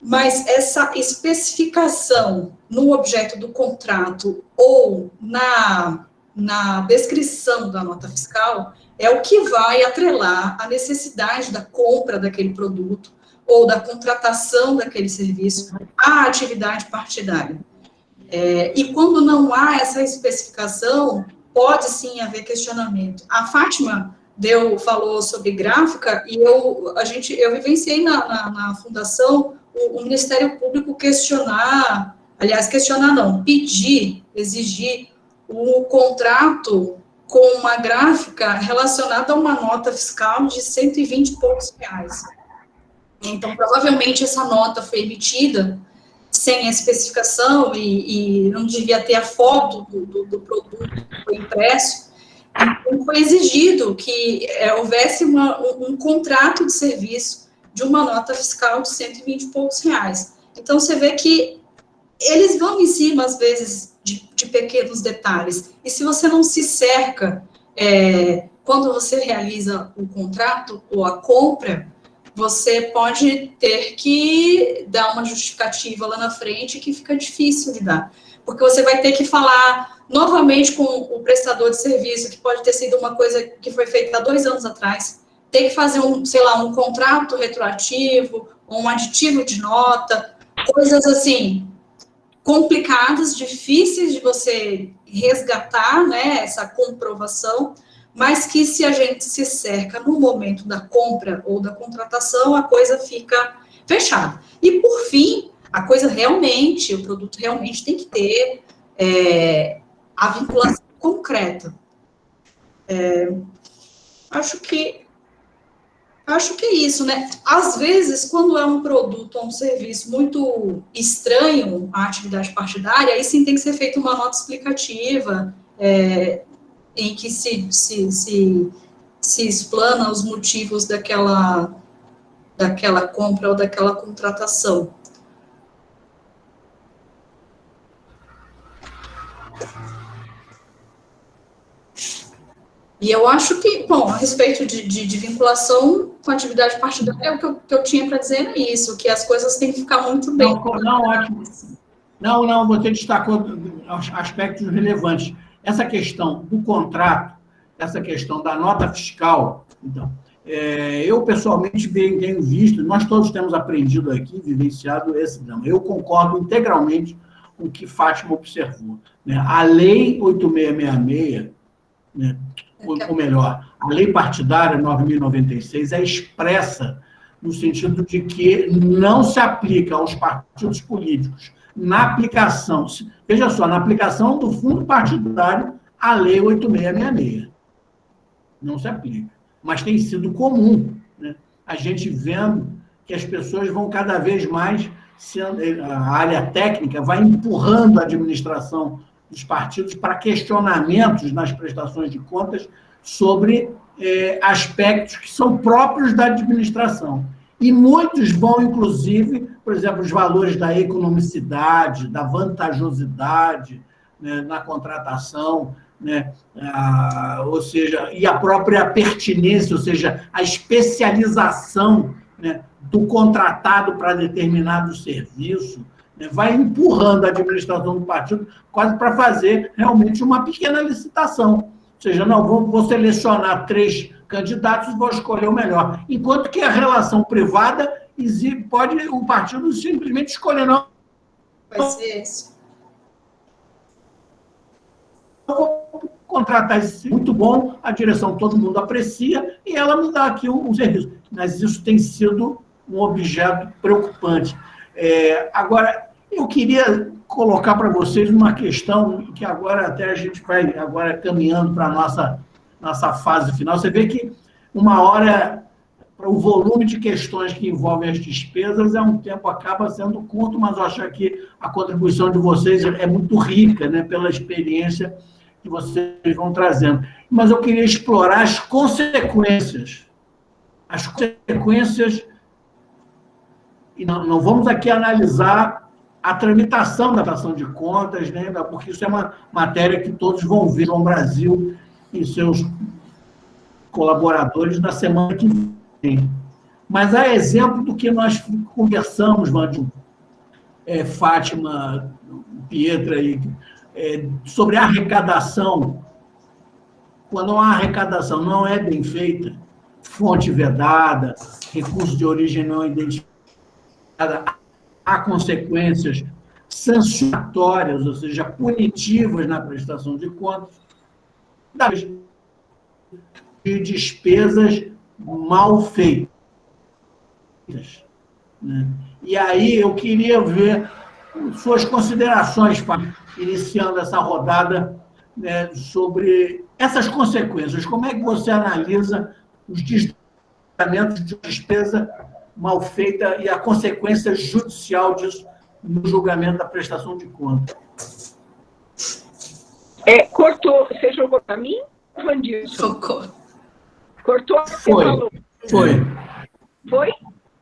Mas essa especificação no objeto do contrato ou na descrição da nota fiscal é o que vai atrelar a necessidade da compra daquele produto ou da contratação daquele serviço à atividade partidária. E quando não há essa especificação, pode sim haver questionamento. A Fátima falou sobre gráfica, e eu vivenciei na fundação o Ministério Público pedir, exigir o contrato com uma gráfica relacionada a uma nota fiscal de 120 e poucos reais. Então, provavelmente, essa nota foi emitida sem a especificação e não devia ter a foto do produto que foi impresso. Então, foi exigido que houvesse um contrato de serviço de uma nota fiscal de 120 e poucos reais. Então, você vê que eles vão em cima, às vezes, de pequenos detalhes. E se você não se cerca, quando você realiza o contrato ou a compra, você pode ter que dar uma justificativa lá na frente que fica difícil de dar. Porque você vai ter que falar novamente com o prestador de serviço, que pode ter sido uma coisa que foi feita há 2 anos atrás, tem que fazer um contrato retroativo, um aditivo de nota, coisas assim, complicadas, difíceis de você resgatar, né, essa comprovação, mas que se a gente se cerca no momento da compra ou da contratação, a coisa fica fechada. E, por fim, a coisa realmente, o produto realmente tem que ter a vinculação concreta. Acho que é isso, né? Às vezes, quando é um produto ou um serviço muito estranho à atividade partidária, aí sim tem que ser feita uma nota explicativa, em que se explana os motivos daquela compra ou daquela contratação. E eu acho que, bom, a respeito de vinculação com a atividade partidária, o que eu tinha para dizer é isso, que as coisas têm que ficar muito bem. Ótimo. Não, você destacou aspectos relevantes. Essa questão do contrato, essa questão da nota fiscal, então, Eu, pessoalmente, tenho visto, nós todos temos aprendido aqui, vivenciado esse drama. Eu concordo integralmente com o que Fátima observou, né? A Lei 8666, né? Ou melhor, a Lei Partidária 9.096 é expressa no sentido de que não se aplica aos partidos políticos na aplicação, veja só, na aplicação do fundo partidário a Lei 8666. Não se aplica. Mas tem sido comum, né? A gente vendo que as pessoas vão cada vez mais, a área técnica vai empurrando a administração dos partidos para questionamentos nas prestações de contas sobre aspectos que são próprios da administração. E muitos vão, inclusive, por exemplo, os valores da economicidade, da vantajosidade, né, na contratação, né, ou seja, e a própria pertinência, ou seja, a especialização, né, do contratado para determinado serviço, né, vai empurrando a administração do partido quase para fazer realmente uma pequena licitação. Ou seja, não, vou selecionar 3 candidatos e vou escolher o melhor. Enquanto que a relação privada pode o partido simplesmente escolher, não. Vai ser isso. Vou contratar esse muito bom, a direção todo mundo aprecia e ela me dá aqui um serviço. Mas isso tem sido um objeto preocupante. Agora, eu queria colocar para vocês uma questão que agora até a gente vai agora caminhando para a nossa fase final. Você vê que uma hora, para o volume de questões que envolvem as despesas, um tempo acaba sendo curto, mas eu acho que a contribuição de vocês é muito rica, né, pela experiência que vocês vão trazendo. Mas eu queria explorar as consequências. As consequências, e não vamos aqui analisar a tramitação da prestação de contas, né, porque isso é uma matéria que todos vão ver no Brasil e seus colaboradores na semana que vem. Mas há exemplo do que nós conversamos, Vandil, Fátima, Pietra, sobre a arrecadação. Quando a arrecadação não é bem feita, fonte vedada, recurso de origem não identificada, há consequências sancionatórias, ou seja, punitivas na prestação de contas, de despesas mal feitas, né? E aí eu queria ver suas considerações, iniciando essa rodada, né, sobre essas consequências. Como é que você analisa os desdobramentos de despesa mal feita e a consequência judicial disso no julgamento da prestação de contas? Cortou. Você jogou para mim, Vandilson? Cortou? Foi. Foi?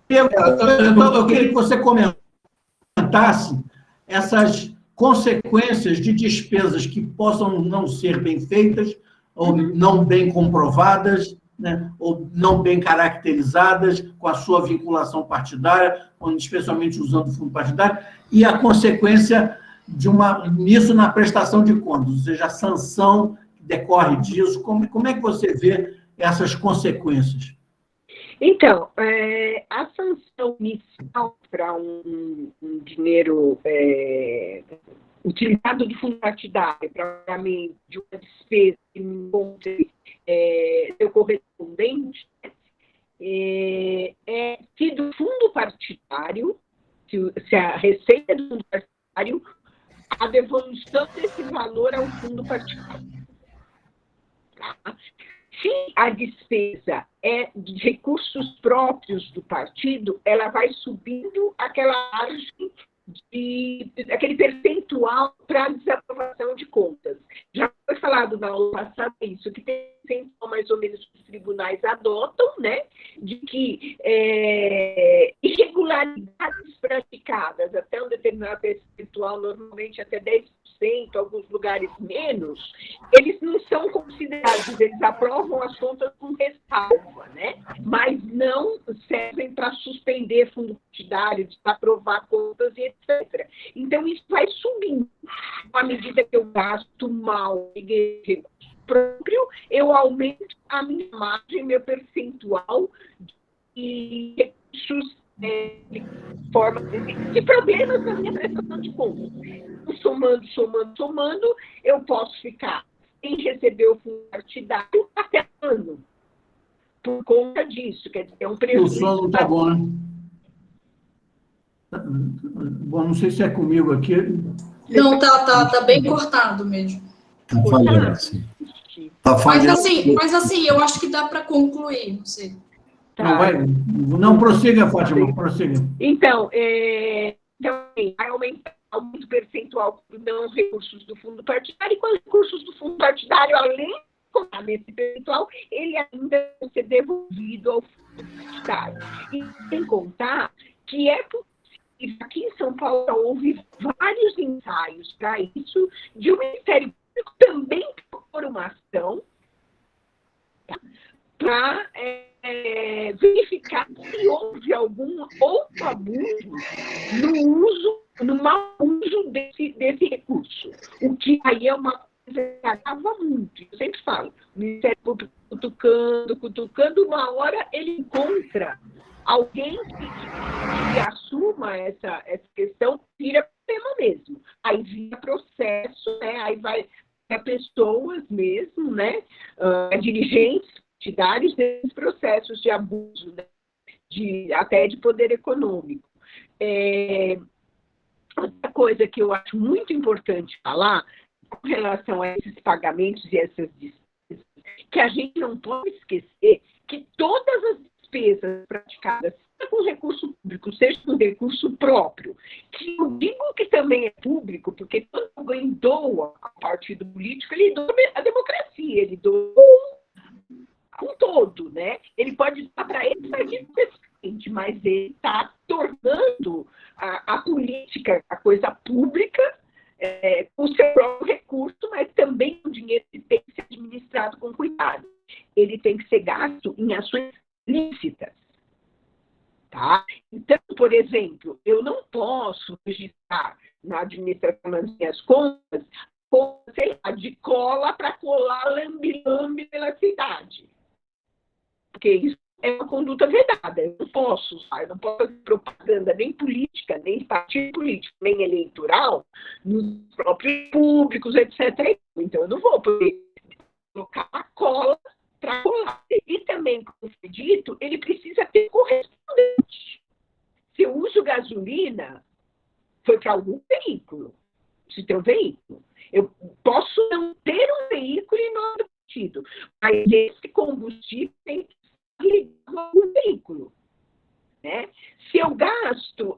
Eu queria que você comentasse essas consequências de despesas que possam não ser bem feitas, ou não bem comprovadas, né, ou não bem caracterizadas com a sua vinculação partidária, especialmente usando o fundo partidário, e a consequência nisso na prestação de contas, ou seja, a sanção que decorre disso. Como é que você vê essas consequências? Então, a sanção inicial para um dinheiro utilizado do fundo partidário para pagamento de uma despesa que não encontre seu correspondente se do fundo partidário, se a receita do fundo partidário, a devolução desse valor ao fundo partidário. Tá? Se a despesa é de recursos próprios do partido, ela vai subindo aquela margem aquele percentual para desaprovação de contas. Já foi falado na aula passada isso, que tem percentual mais ou menos que os tribunais adotam, né, de que irregularidades praticadas até um determinado percentual, normalmente até 10%, alguns lugares menos, eles não são considerados, eles aprovam as contas com ressalva, né, mas não servem para suspender fundo partidário, desaprovar contas e etc. Então, isso vai subindo à medida que eu gasto mal. próprio, eu aumento a minha margem, meu percentual de recursos, de forma de problemas na minha prestação de contas. Somando, eu posso ficar sem receber o fundo partidário até ano. Por conta disso, quer dizer, é um prejuízo. O som não está bom, né? Bom, não sei se é comigo aqui. Não, tá bem cortado mesmo. Está falhando, sim. Tá falhando. Mas assim, eu acho que dá para concluir, não sei. Tá. Não, prossiga, Fátima, prossiga. Então, vai aumentar muito percentual não recursos do fundo partidário, e com os recursos do fundo partidário, além de contar nesse percentual, ele ainda vai ser devolvido ao fundo partidário. E sem contar que é possível, aqui em São Paulo houve vários ensaios para isso, de o Ministério Público também propor uma ação para verificar se houve algum outro abuso no mau uso desse recurso. O que aí é uma coisa que agrava muito. Eu sempre falo, o Ministério Público cutucando, uma hora ele encontra alguém que assuma essa questão, vira problema mesmo. Aí vira processo, né? Aí vai a pessoas mesmo, né? Dirigentes partidários desses processos de abuso, né? Até de poder econômico. Outra coisa que eu acho muito importante falar com relação a esses pagamentos e essas despesas, que a gente não pode esquecer que todas as despesas praticadas, seja com recurso público, seja com recurso próprio, que eu digo que também é público, porque quando alguém doa ao partido político, ele doa a democracia, ele doa um todo, né? Ele pode dar para ele partido presidente, mas ele está tornando a política a coisa pública, com o seu próprio recurso, mas também o dinheiro que tem que ser administrado com cuidado. Ele tem que ser gasto em ações lícitas. Tá? Então, por exemplo, eu não posso registrar na administração das minhas contas, sei lá, de cola para colar lambi-lambi pela cidade. Porque isso é uma conduta vedada. Eu não posso fazer propaganda nem política, nem partido político, nem eleitoral, nos próprios públicos, etc. Então, eu não vou poder colocar a cola para colar. E também, como foi dito, ele precisa ter correspondente. Se eu uso gasolina, foi para algum veículo. Se tem um veículo. Eu posso não ter um veículo em nome do partido, mas esse combustível tem que estar ligado a algum veículo. Né? Se eu gasto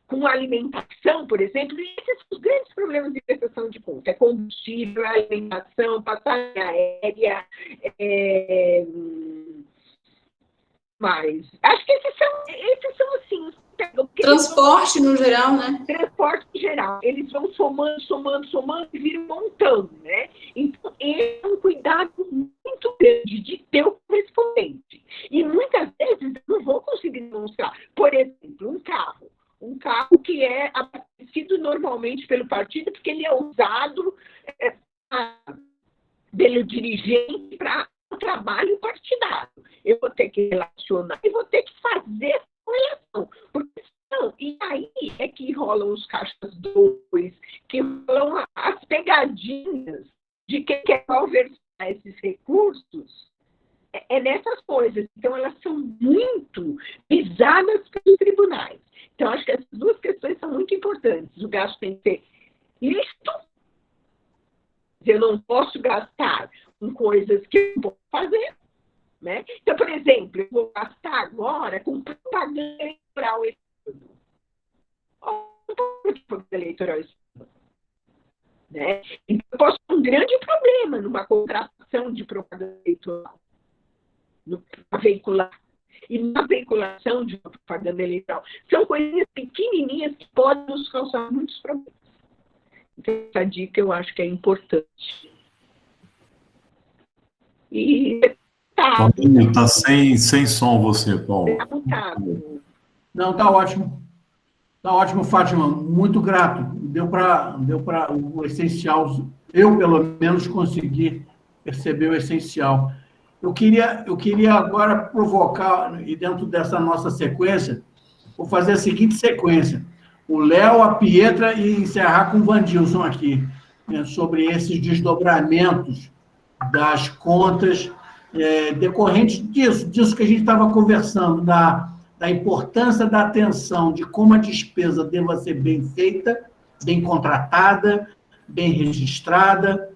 com alimentação, por exemplo, esses são os grandes problemas de prestação de conta. É combustível, alimentação, passagem aérea, mas acho que esses são assim, transporte no geral, né? Transporte em geral. Eles vão somando e viram um montão, né? Então, é um cuidado muito grande de ter o correspondente. E muitas vezes eu não vou conseguir demonstrar. Por exemplo, um carro que é abastecido normalmente pelo partido, porque ele é usado pelo dirigente para o trabalho partidário. Eu vou ter que relacionar e vou ter que fazer correlação. Porque não, e aí é que rolam os caixas 2, que rolam as pegadinhas de quem quer malversar esses recursos. É nessas coisas. Então, elas são muito visadas pelos tribunais. Então, acho que essas duas questões são muito importantes. O gasto tem que ser lícito. Eu não posso gastar com coisas que eu não posso fazer. Né? Então, por exemplo, eu vou gastar agora com propaganda eleitoral esse ano. Propaganda eleitoral esse ano. Né? Então, eu posso ter um grande problema numa contratação de propaganda eleitoral. Para veicular. E na veiculação de uma propaganda eleitoral. São coisinhas pequenininhas que podem nos causar muitos problemas. Então, essa dica eu acho que é importante. E Tá sem som você, Paulo. Não, tá ótimo. Tá ótimo, Fátima. Muito grato. deu para o essencial. Eu, pelo menos, consegui perceber o essencial. Eu queria agora provocar, e dentro dessa nossa sequência, vou fazer a seguinte sequência. O Léo, a Pietra e encerrar com o Vandilson aqui, né, sobre esses desdobramentos das contas decorrentes disso que a gente estava conversando, da importância da atenção, de como a despesa deva ser bem feita, bem contratada, bem registrada.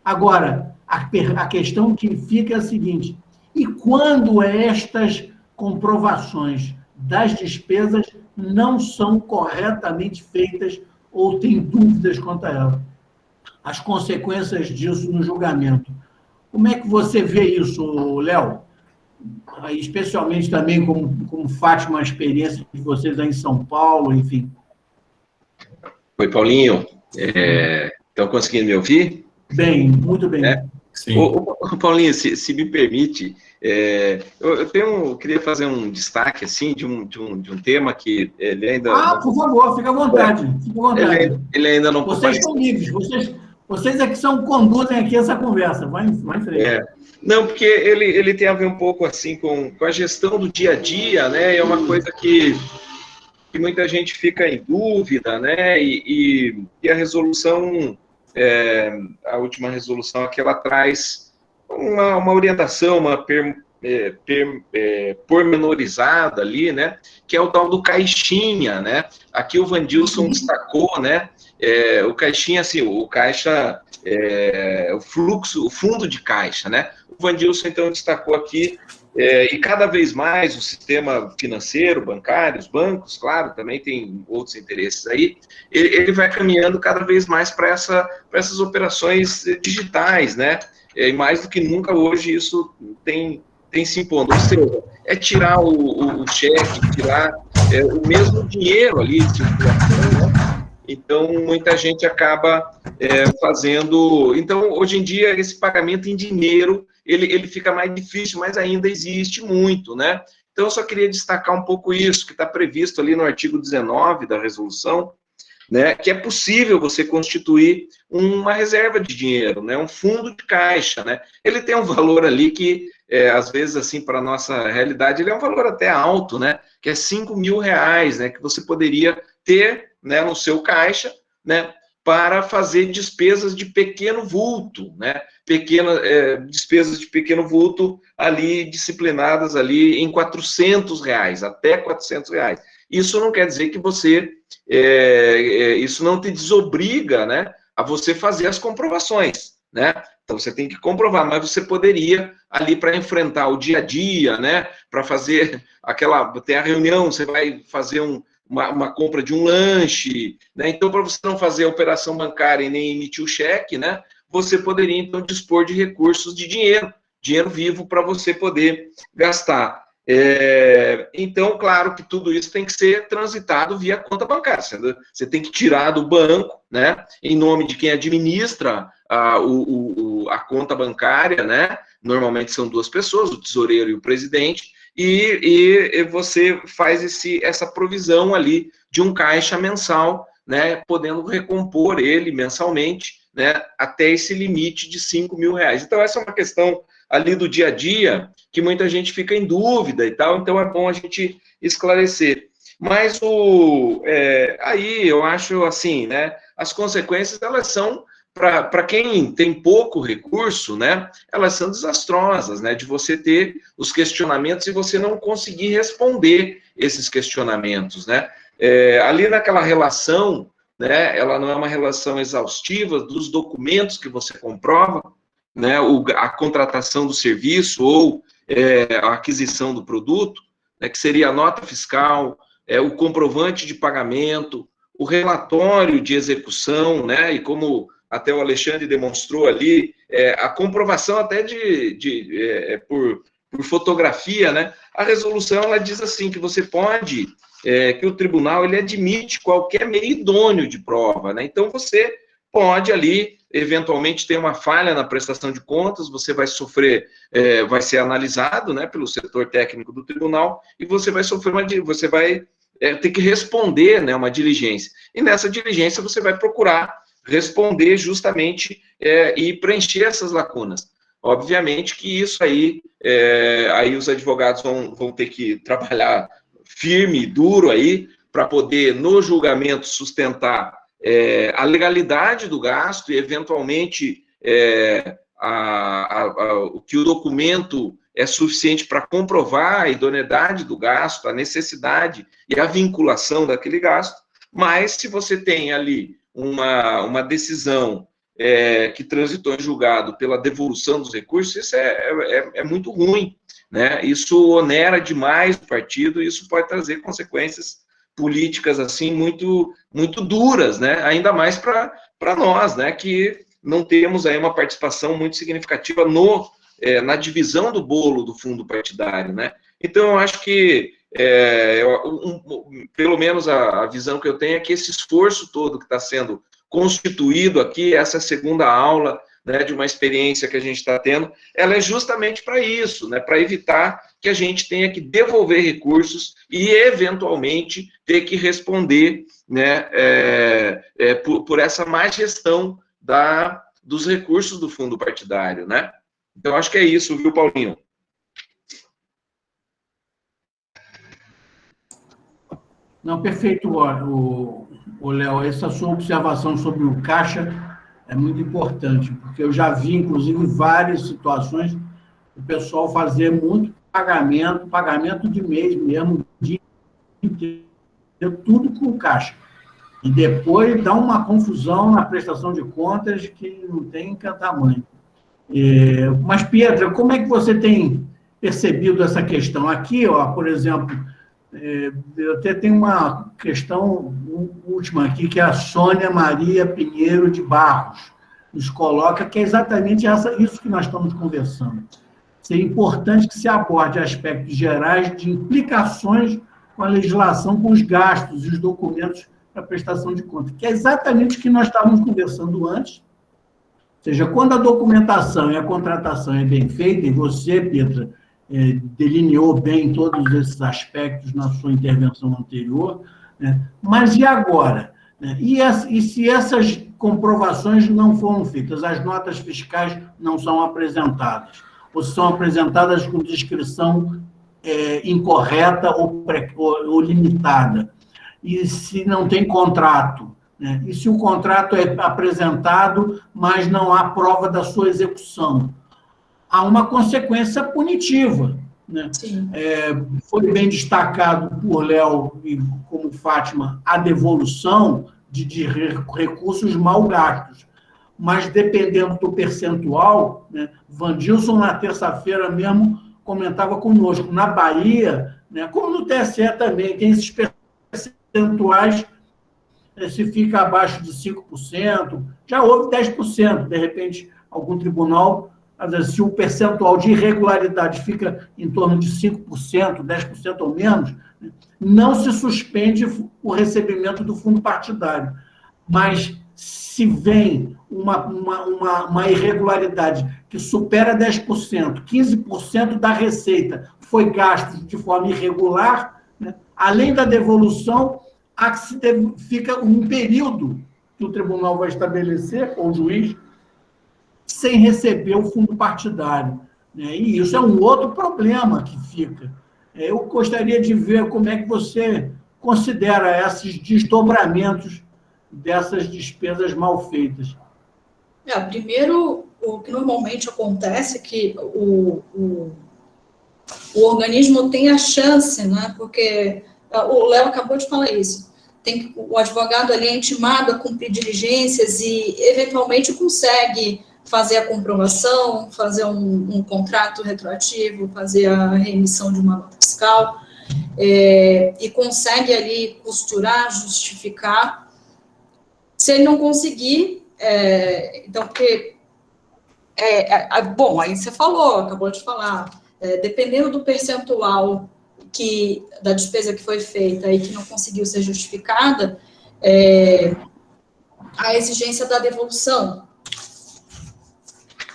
Agora, a questão que fica é a seguinte: e quando estas comprovações das despesas não são corretamente feitas ou tem dúvidas quanto a elas? As consequências disso no julgamento. Como é que você vê isso, Léo? Especialmente também como Fátima, a experiência de vocês aí em São Paulo, enfim. Oi, Paulinho. Estão conseguindo me ouvir? Bem, muito bem. Sim. Paulinho, se me permite, eu queria fazer um destaque assim, de um tema que ele ainda... por favor, fica à vontade. Fica à vontade. Ele ainda não... Vocês estão livres, vocês é que conduzem aqui essa conversa. Vai em frente. Não, porque ele tem a ver um pouco assim com a gestão do dia a dia, né? É uma coisa que muita gente fica em dúvida, né? E a resolução, a última resolução aqui, ela traz uma orientação, uma pormenorizada ali, né? Que é o tal do caixinha, né? Aqui o Vandilson destacou, né? O caixinha, assim, o caixa, o fluxo, o fundo de caixa, né? O Vandilson, então, destacou aqui, e cada vez mais o sistema financeiro, bancário, os bancos, claro, também tem outros interesses aí, ele vai caminhando cada vez mais para essas operações digitais, né? E mais do que nunca hoje isso tem se impondo. Ou seja, é tirar o cheque, tirar o mesmo dinheiro ali de circulação, né? Então, muita gente acaba fazendo... Então, hoje em dia, esse pagamento em dinheiro, ele fica mais difícil, mas ainda existe muito, né? Então, eu só queria destacar um pouco isso, que está previsto ali no artigo 19 da resolução, né, que é possível você constituir uma reserva de dinheiro, né, um fundo de caixa, né? Ele tem um valor ali que, às vezes, assim, para a nossa realidade, ele é um valor até alto, né, que é R$5.000, né, que você poderia ter, né, no seu caixa, né, para fazer despesas de pequeno vulto, né, despesas de pequeno vulto ali, disciplinadas ali em R$400, até R$400. Isso não quer dizer que você, isso não te desobriga, né, a você fazer as comprovações, né? Então, você tem que comprovar, mas você poderia, ali, para enfrentar o dia a dia, né, para fazer tem a reunião, você vai fazer uma compra de um lanche, né? Então, para você não fazer a operação bancária e nem emitir o cheque, né, você poderia, então, dispor de recursos de dinheiro vivo para você poder gastar. Então, claro que tudo isso tem que ser transitado via conta bancária. Você tem que tirar do banco, né, em nome de quem administra a conta bancária, né? Normalmente são duas pessoas, o tesoureiro e o presidente, e você faz essa provisão ali de um caixa mensal, né, podendo recompor ele mensalmente, né, até esse limite de R$5.000. Então, essa é uma questão ali do dia a dia, que muita gente fica em dúvida e tal, então é bom a gente esclarecer. Mas aí eu acho assim, né, as consequências, elas são, para quem tem pouco recurso, né, elas são desastrosas, né, de você ter os questionamentos e você não conseguir responder esses questionamentos, né. Ali naquela relação, né, ela não é uma relação exaustiva dos documentos que você comprova, né, a contratação do serviço ou a aquisição do produto, né, que seria a nota fiscal, o comprovante de pagamento, o relatório de execução, né, e como até o Alexandre demonstrou ali, a comprovação até por fotografia, né. A resolução, ela diz assim, que você pode, que o tribunal, ele admite qualquer meio idôneo de prova, né, então você pode ali, eventualmente, ter uma falha na prestação de contas, você vai sofrer, vai ser analisado, né, pelo setor técnico do tribunal, e você vai sofrer você vai ter que responder, né, uma diligência. E nessa diligência você vai procurar responder justamente e preencher essas lacunas. Obviamente que isso aí os advogados vão ter que trabalhar firme e duro aí para poder, no julgamento, sustentar a legalidade do gasto e, eventualmente, que o documento é suficiente para comprovar a idoneidade do gasto, a necessidade e a vinculação daquele gasto, mas se você tem ali uma decisão que transitou em julgado pela devolução dos recursos, isso é muito ruim, né? Isso onera demais o partido e isso pode trazer consequências políticas assim muito, muito duras, né? Ainda mais para nós, né? Que não temos aí uma participação muito significativa na divisão do bolo do fundo partidário, né? Então, eu acho que, pelo menos a visão que eu tenho é que esse esforço todo que está sendo constituído aqui, essa segunda aula, né, de uma experiência que a gente está tendo, ela é justamente para isso, né, para evitar que a gente tenha que devolver recursos e, eventualmente, ter que responder, né, por essa má gestão dos recursos do fundo partidário, né? Então, acho que é isso, viu, Paulinho? Não, perfeito, Léo. Essa sua observação sobre o caixa é muito importante, porque eu já vi, inclusive, várias situações o pessoal fazer muito pagamento de mês mesmo, de tudo com caixa. E depois dá uma confusão na prestação de contas que não tem tamanho. Mas, Pietra, como é que você tem percebido essa questão? Aqui, por exemplo, eu até tenho uma questão última aqui, que a Sônia Maria Pinheiro de Barros nos coloca, que é exatamente isso que nós estamos conversando. Seria importante que se aborde aspectos gerais de implicações com a legislação, com os gastos e os documentos para prestação de contas, que é exatamente o que nós estávamos conversando antes. Ou seja, quando a documentação e a contratação é bem feita, e você, Pietra, delineou bem todos esses aspectos na sua intervenção anterior, né? Mas e agora? E se essas comprovações não foram feitas, as notas fiscais não são apresentadas, ou são apresentadas com descrição incorreta ou limitada? E se não tem contrato, né? E se o contrato é apresentado, mas não há prova da sua execução? Há uma consequência punitiva, né? Foi bem destacado por Léo e como Fátima a devolução de recursos mal gastos, mas dependendo do percentual, né? Vandilson, na terça-feira mesmo, comentava conosco, na Bahia, né? Como no TSE também, tem esses percentuais, se fica abaixo de 5%, já houve 10%, de repente, algum tribunal, às vezes, se o percentual de irregularidade fica em torno de 5%, 10% ou menos, não se suspende o recebimento do fundo partidário. Mas, se vem uma irregularidade que supera 10%, 15% da receita foi gasto de forma irregular, né? Além da devolução, fica um período que o tribunal vai estabelecer, ou o juiz, sem receber o fundo partidário, né? E isso é um outro problema que fica. Eu gostaria de ver como é que você considera esses desdobramentos dessas despesas mal feitas. Primeiro, o que normalmente acontece é que o organismo tem a chance, né? Porque o Léo acabou de falar isso, o advogado ali é intimado a cumprir diligências e, eventualmente, consegue fazer a comprovação, fazer um contrato retroativo, fazer a reemissão de uma nota fiscal, e consegue ali costurar, justificar. Se ele não conseguir, então, porque... bom, aí você acabou de falar, dependendo do percentual da despesa que foi feita e que não conseguiu ser justificada, a exigência da devolução.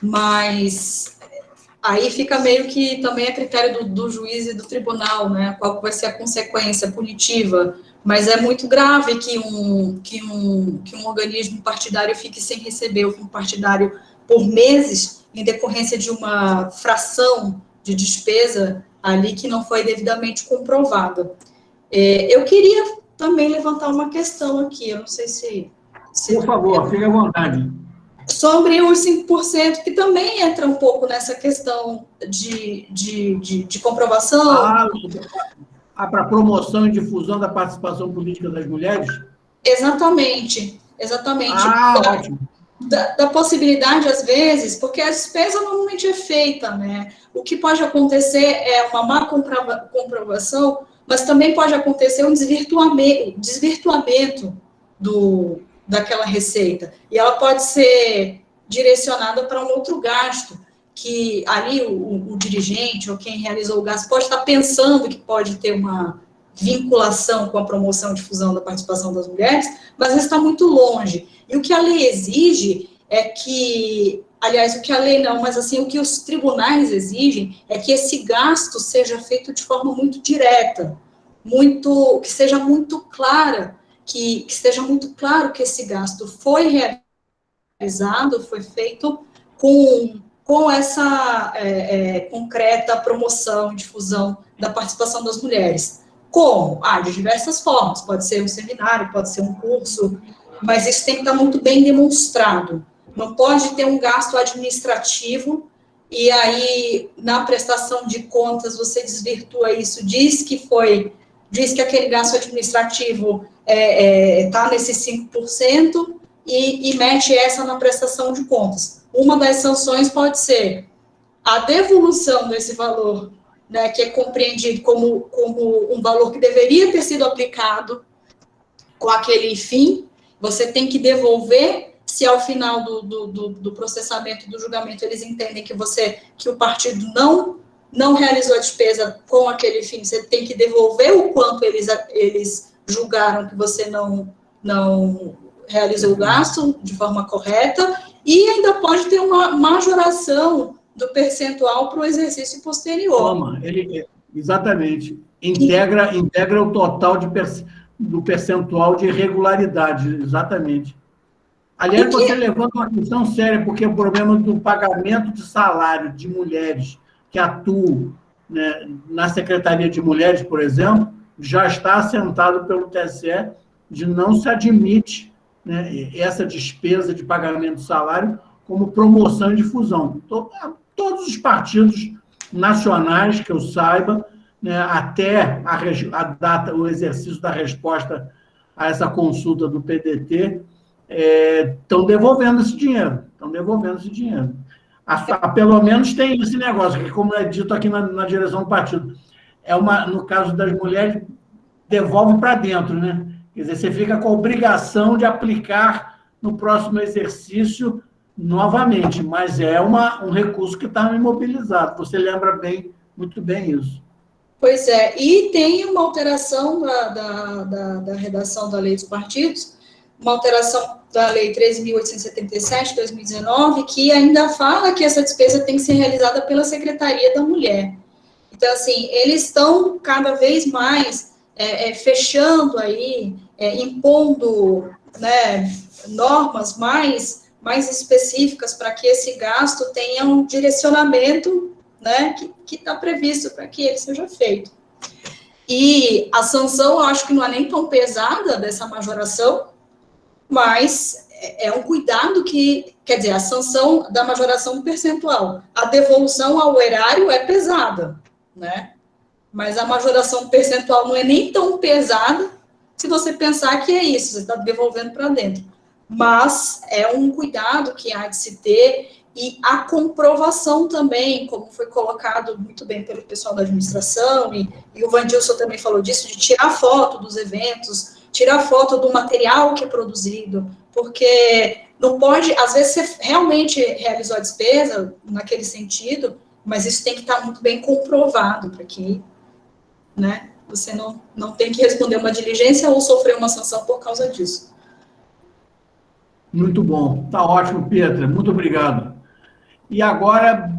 Mas aí fica meio que também a critério do juiz e do tribunal, né? Qual vai ser a consequência punitiva. Mas é muito grave que um organismo partidário fique sem receber o fundo partidário por meses, em decorrência de uma fração de despesa ali que não foi devidamente comprovada. Eu queria também levantar uma questão aqui, eu não sei se... Por favor, fique à vontade. Sobre os 5%, que também entra um pouco nessa questão de comprovação. Para promoção e difusão da participação política das mulheres? Exatamente. Ótimo. Da possibilidade, às vezes, porque a despesa normalmente é feita, né? O que pode acontecer é uma má comprovação, mas também pode acontecer um desvirtuamento daquela receita. E ela pode ser direcionada para um outro gasto, que ali o dirigente ou quem realizou o gasto pode estar pensando que pode ter uma vinculação com a promoção e difusão da participação das mulheres, mas está muito longe. E o que a lei exige é que, aliás, o que a lei não, mas assim, o que os tribunais exigem é que esse gasto seja feito de forma muito direta, que seja muito clara, que esteja muito claro que esse gasto foi realizado, foi feito com essa concreta promoção e difusão da participação das mulheres. Como? De diversas formas. Pode ser um seminário, pode ser um curso, mas isso tem que estar muito bem demonstrado. Não pode ter um gasto administrativo e aí, na prestação de contas, você desvirtua isso, diz que aquele gasto administrativo está nesses 5% e mete essa na prestação de contas. Uma das sanções pode ser a devolução desse valor, né, que é compreendido como um valor que deveria ter sido aplicado com aquele fim. Você tem que devolver, se ao final do processamento, do julgamento, eles entendem que o partido não realizou a despesa com aquele fim, você tem que devolver o quanto eles julgaram que você não realizou o gasto de forma correta, e ainda pode ter uma majoração do percentual para o exercício posterior. Exatamente. Integra o total do percentual de irregularidade, exatamente. Aliás, você levanta uma questão séria, porque o problema do pagamento de salário de mulheres que atuam, né, na Secretaria de Mulheres, por exemplo, já está assentado pelo TSE de não se admite, né, essa despesa de pagamento de salário como promoção e difusão. Todos os partidos nacionais, que eu saiba, né, até a data, o exercício da resposta a essa consulta do PDT, estão devolvendo esse dinheiro. Pelo menos tem esse negócio, que, como é dito aqui na direção do partido, no caso das mulheres, devolve para dentro, né? Quer dizer, você fica com a obrigação de aplicar no próximo exercício novamente, mas é um recurso que está imobilizado. Você lembra muito bem isso. Pois é, e tem uma alteração da redação da Lei dos Partidos, uma alteração da Lei 13.877, de 2019, que ainda fala que essa despesa tem que ser realizada pela Secretaria da Mulher. Então, assim, eles estão cada vez mais fechando aí, impondo, né, normas mais específicas para que esse gasto tenha um direcionamento, né, que está previsto para que ele seja feito. E a sanção, eu acho que não é nem tão pesada dessa majoração, mas é um cuidado quer dizer, a sanção da majoração percentual, a devolução ao erário é pesada, né? Mas a majoração percentual não é nem tão pesada se você pensar que é isso, você está devolvendo para dentro. Mas é um cuidado que há de se ter, e a comprovação também, como foi colocado muito bem pelo pessoal da administração, e o Vandilson também falou disso, de tirar foto dos eventos, tirar foto do material que é produzido, porque não pode, às vezes você realmente realizou a despesa naquele sentido, mas isso tem que estar muito bem comprovado para que, né, você não tem que responder uma diligência ou sofrer uma sanção por causa disso. Muito bom. Está ótimo, Pietra. Muito obrigado. E agora,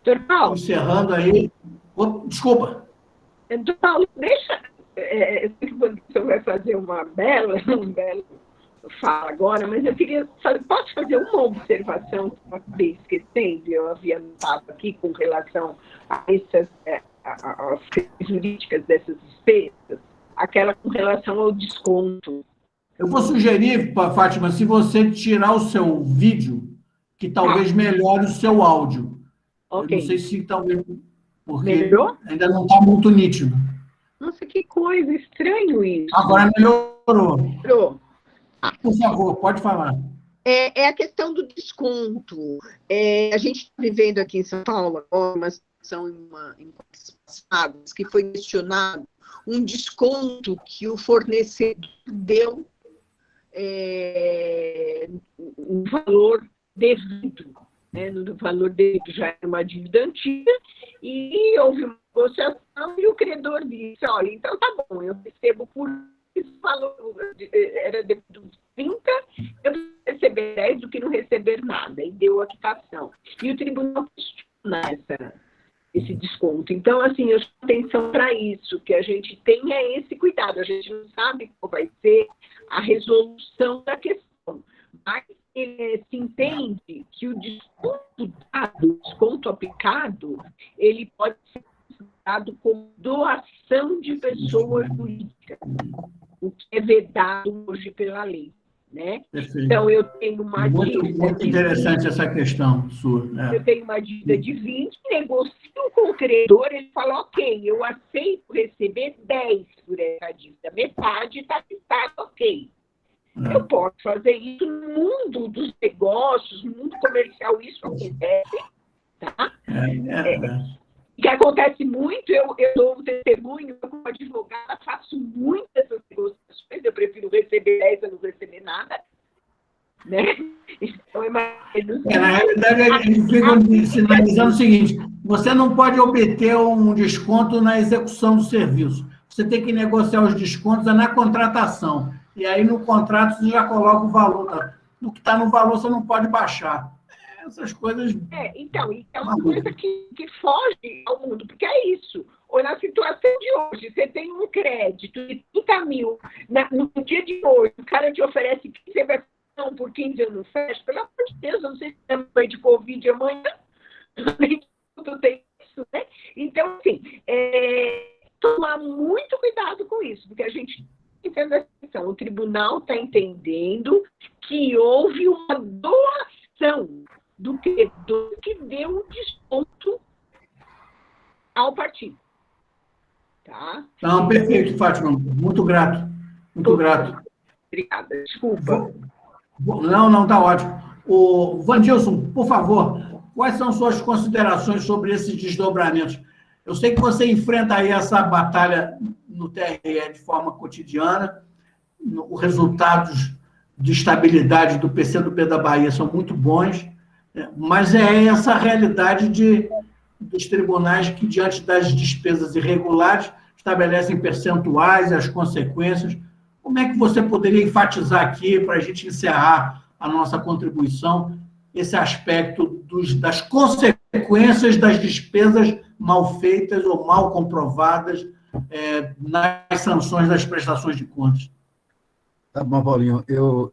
Doutor Paulo. Encerrando aí. Desculpa. Doutor Paulo, deixa. Eu sei que você vai fazer um belo fala agora, mas eu queria saber, posso fazer uma observação que eu acabei esquecendo, eu havia notado aqui com relação a essas as jurídicas dessas despesas, aquela com relação ao desconto. Eu vou sugerir, Fátima, se você tirar o seu vídeo, que talvez melhore o seu áudio. Okay. Eu não sei se talvez, porque melhorou? Ainda não está muito nítido. Nossa, que coisa, estranho isso. Agora melhorou. Melhorou. Por favor, pode falar. É a questão do desconto. A gente está vivendo aqui em São Paulo agora uma situação em passadas que foi questionado um desconto que o fornecedor deu no valor devido. No valor devido já era uma dívida antiga e houve uma negociação e o credor disse, olha, então tá bom, eu recebo por esse valor, era devido 30, eu preciso receber 10 do que não receber nada, e deu a quitação. E o tribunal questiona esse desconto. Então, assim, eu chamo atenção para isso, que a gente tenha esse cuidado, a gente não sabe qual vai ser a resolução da questão, mas se entende que o desconto dado, o desconto aplicado, ele pode ser considerado como doação de pessoa jurídica, o que é vedado hoje pela lei. Né? Então, eu tenho uma dívida. Muito interessante essa questão sua. Eu tenho uma dívida de 20, negocio com o credor, ele fala, ok, eu aceito receber 10 por essa dívida, metade está quitado, ok. Eu posso fazer isso no mundo dos negócios, no mundo comercial, isso acontece, tá? Que acontece muito, eu dou um testemunho, eu como advogada faço muitas dessas negociações, eu prefiro receber 10 a não receber nada, né? Então é mais... Na realidade, eles ficam sinalizando o seguinte, você não pode obter um desconto na execução do serviço, você tem que negociar os descontos na contratação, e aí no contrato você já coloca o valor, do que está no valor você não pode baixar. Essas coisas... Então, é uma coisa que foge ao mundo, porque é isso. Ou na situação de hoje, você tem um crédito de 30 mil, no dia de hoje, o cara te oferece 15, você vai não, por 15 eu não fecho, pelo amor de Deus, eu não sei se tem de Covid amanhã, tudo tem isso, né? Então, assim, tomar muito cuidado com isso, porque a gente entende a questão, o tribunal está entendendo que houve uma doação do credor que deu um desconto ao partido. Tá? Não, perfeito, Fátima. Muito grato. Muito grato. Obrigada. Desculpa. Não, está ótimo. O Vandilson, por favor, quais são suas considerações sobre esses desdobramentos? Eu sei que você enfrenta aí essa batalha no TRE de forma cotidiana, os resultados de estabilidade do PCdoB da Bahia são muito bons, mas é essa a realidade dos tribunais que, diante das despesas irregulares, estabelecem percentuais e as consequências. Como é que você poderia enfatizar aqui, para a gente encerrar a nossa contribuição, esse aspecto das consequências das despesas mal feitas ou mal comprovadas nas sanções das prestações de contas? Tá bom, Paulinho.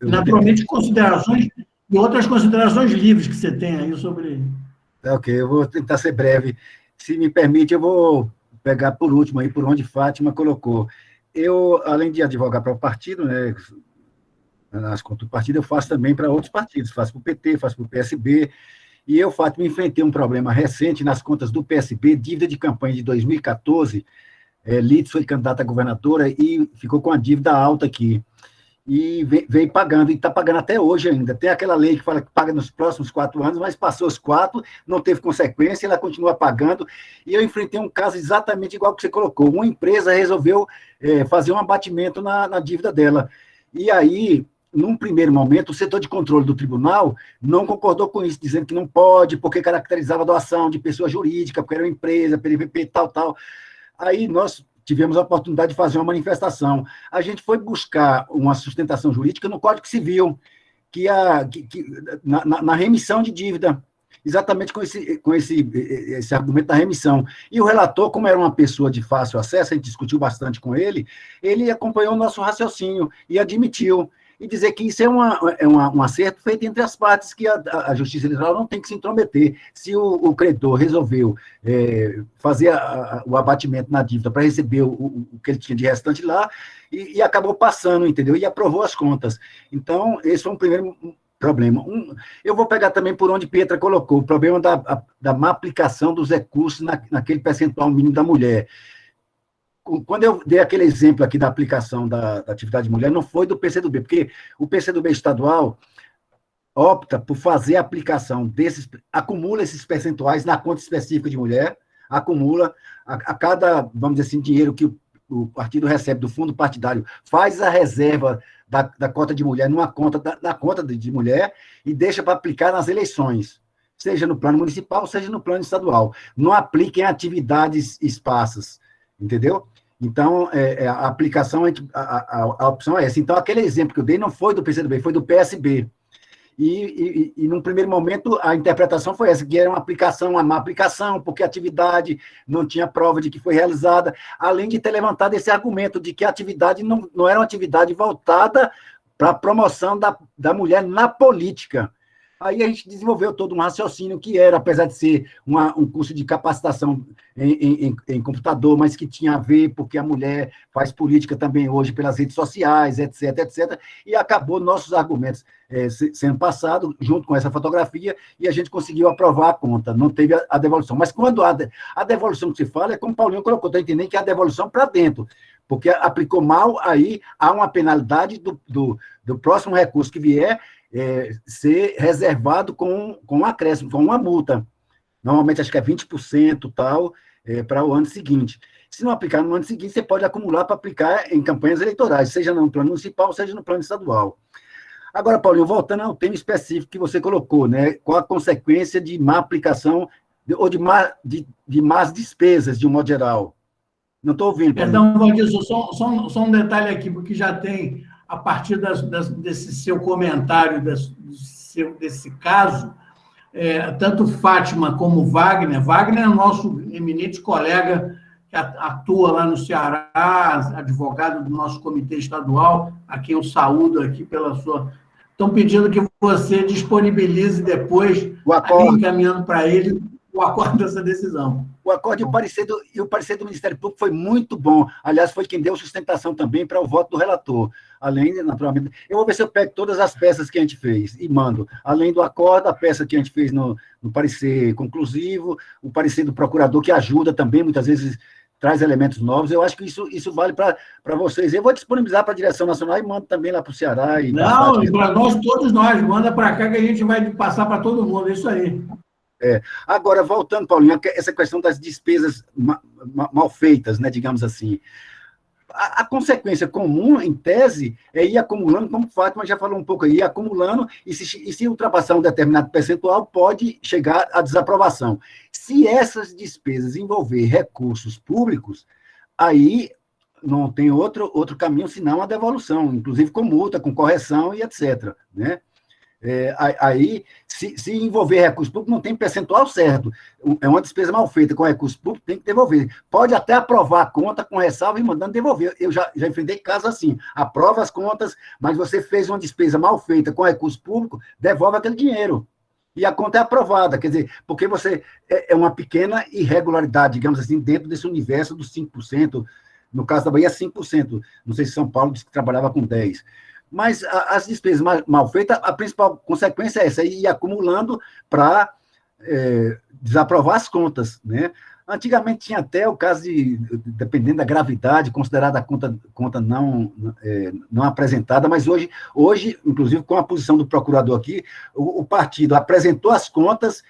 Naturalmente, considerações e outras considerações livres que você tem aí sobre... Ok, eu vou tentar ser breve. Se me permite, eu vou pegar por último aí, por onde Fátima colocou. Eu, além de advogar para o partido, né, nas contas do partido, eu faço também para outros partidos. Faço para o PT, faço para o PSB. E eu, Fátima, enfrentei um problema recente nas contas do PSB, dívida de campanha de 2014. Lides foi candidata a governadora e ficou com a dívida alta aqui. E veio pagando, e está pagando até hoje ainda. Tem aquela lei que fala que paga nos próximos 4 anos, mas passou os 4, não teve consequência, ela continua pagando. E eu enfrentei um caso exatamente igual que você colocou. Uma empresa resolveu fazer um abatimento na dívida dela. E aí, num primeiro momento, o setor de controle do tribunal não concordou com isso, dizendo que não pode, porque caracterizava a doação de pessoa jurídica, porque era uma empresa, PVP, tal. Aí nós tivemos a oportunidade de fazer uma manifestação. A gente foi buscar uma sustentação jurídica no Código Civil, na remissão de dívida. exatamente com esse argumento da remissão. E o relator, como era uma pessoa de fácil acesso, a gente discutiu bastante com ele acompanhou o nosso raciocínio e admitiu, e dizer que isso é um acerto feito entre as partes, que a Justiça Eleitoral não tem que se intrometer. Se o credor resolveu fazer o abatimento na dívida para receber o que ele tinha de restante lá, e acabou passando, entendeu? E aprovou as contas. Então, esse foi um primeiro problema. Eu vou pegar também por onde Pietra colocou, o problema da má aplicação dos recursos naquele percentual mínimo da mulher. Quando eu dei aquele exemplo aqui da aplicação da atividade de mulher, não foi do PCdoB, porque o PCdoB estadual opta por fazer a aplicação acumula esses percentuais na conta específica de mulher, acumula a cada, vamos dizer assim, dinheiro que o partido recebe do fundo partidário, faz a reserva da cota de mulher numa conta, na conta de mulher, e deixa para aplicar nas eleições, seja no plano municipal, seja no plano estadual. Não aplica em atividades esparsas, entendeu? Então, a aplicação, a opção é essa. Então, aquele exemplo que eu dei não foi do PCdoB, foi do PSB. E num primeiro momento, a interpretação foi essa, que era uma má aplicação, porque a atividade não tinha prova de que foi realizada, além de ter levantado esse argumento de que a atividade não era uma atividade voltada para a promoção da mulher na política. Aí a gente desenvolveu todo um raciocínio que era, apesar de ser um curso de capacitação em computador, mas que tinha a ver, porque a mulher faz política também hoje pelas redes sociais, etc., etc., e acabou nossos argumentos sendo passados junto com essa fotografia, e a gente conseguiu aprovar a conta, não teve a devolução. Mas quando a devolução que se fala, é como o Paulinho colocou, está entendendo que é a devolução para dentro, porque aplicou mal, aí há uma penalidade do próximo recurso que vier, ser reservado com um acréscimo, com uma multa. Normalmente, acho que é 20% tal, para o ano seguinte. Se não aplicar no ano seguinte, você pode acumular para aplicar em campanhas eleitorais, seja no plano municipal, seja no plano estadual. Agora, Paulinho, voltando ao tema específico que você colocou, né? Qual a consequência de má aplicação ou de más despesas, de um modo geral? Não estou ouvindo. Perdão, Valdir, só um detalhe aqui, porque já tem, a partir desse seu comentário, desse caso, tanto Fátima como Wagner é o nosso eminente colega que atua lá no Ceará, advogado do nosso comitê estadual, a quem eu saúdo aqui pela sua... Estão pedindo que você disponibilize depois, encaminhando para ele o acordo dessa decisão. O acordo e o parecer do Ministério Público foi muito bom. Aliás, foi quem deu sustentação também para o voto do relator. Além, naturalmente... Eu vou ver se eu pego todas as peças que a gente fez e mando. Além do acordo, a peça que a gente fez no parecer conclusivo, o parecer do procurador, que ajuda também, muitas vezes traz elementos novos. Eu acho que isso vale para vocês. Eu vou disponibilizar para a direção nacional e mando também lá para o Ceará. Não, e para todos nós, manda para cá que a gente vai passar para todo mundo, é isso aí. Agora, voltando, Paulinho, essa questão das despesas mal feitas, né, digamos assim. A consequência comum, em tese, é ir acumulando, como o Fátima já falou um pouco aí, ir acumulando, e se ultrapassar um determinado percentual, pode chegar à desaprovação. Se essas despesas envolver recursos públicos, aí não tem outro caminho senão a devolução, inclusive com multa, com correção e etc., né? Aí, se envolver recurso público, não tem percentual certo. É uma despesa mal feita com recurso público, tem que devolver. Pode até aprovar a conta com ressalva e mandando devolver. Eu já enfrentei casos assim. Aprova as contas, mas você fez uma despesa mal feita com recurso público, devolve aquele dinheiro. E a conta é aprovada, quer dizer, porque você é uma pequena irregularidade, digamos assim, dentro desse universo dos 5%. No caso da Bahia, 5%. Não sei se São Paulo disse que trabalhava com 10%. Mas as despesas mal feitas, a principal consequência é essa, ir acumulando para desaprovar as contas, né? Antigamente tinha até o caso de, dependendo da gravidade, considerada a conta não apresentada, mas hoje, inclusive com a posição do procurador aqui, o partido apresentou as contas,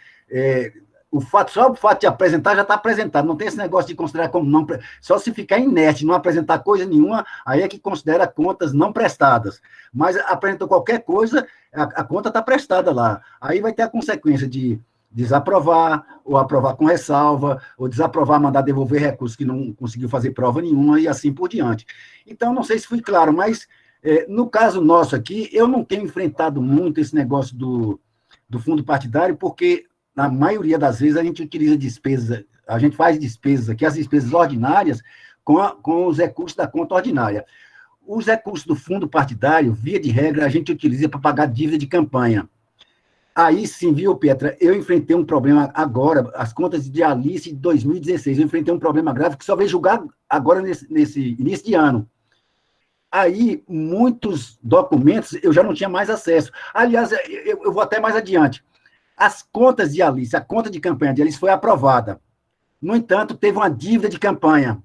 só o fato de apresentar já está apresentado, não tem esse negócio de considerar como não, só se ficar inerte, não apresentar coisa nenhuma, aí é que considera contas não prestadas, mas apresentou qualquer coisa, a conta está prestada lá, aí vai ter a consequência de desaprovar, ou aprovar com ressalva, ou desaprovar, mandar devolver recursos que não conseguiu fazer prova nenhuma, e assim por diante. Então, não sei se fui claro, mas no caso nosso aqui, eu não tenho enfrentado muito esse negócio do fundo partidário, porque na maioria das vezes, a gente utiliza despesas, a gente faz despesas aqui, as despesas ordinárias, com os recursos da conta ordinária. Os recursos do fundo partidário, via de regra, a gente utiliza para pagar dívida de campanha. Aí sim, viu, Pietra, eu enfrentei um problema agora, as contas de Alice de 2016, eu enfrentei um problema grave que só veio julgar agora nesse início de ano. Aí, muitos documentos eu já não tinha mais acesso. Aliás, eu vou até mais adiante. As contas de Alice, a conta de campanha de Alice foi aprovada. No entanto, teve uma dívida de campanha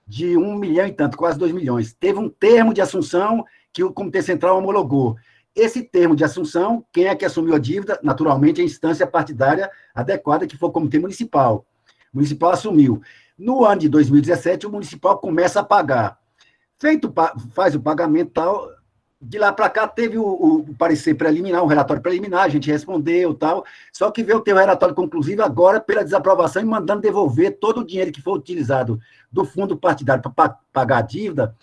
de 1 milhão e tanto, quase 2 milhões. Teve um termo de assunção que o Comitê Central homologou. Esse termo de assunção, quem é que assumiu a dívida? Naturalmente, a instância partidária adequada, que foi o Comitê Municipal. O Municipal assumiu. No ano de 2017, o Municipal começa a pagar. Faz o pagamento e tal. De lá para cá, teve o parecer preliminar, o relatório preliminar, a gente respondeu tal. Só que veio ter o relatório conclusivo agora pela desaprovação e mandando devolver todo o dinheiro que foi utilizado do fundo partidário para pagar a dívida,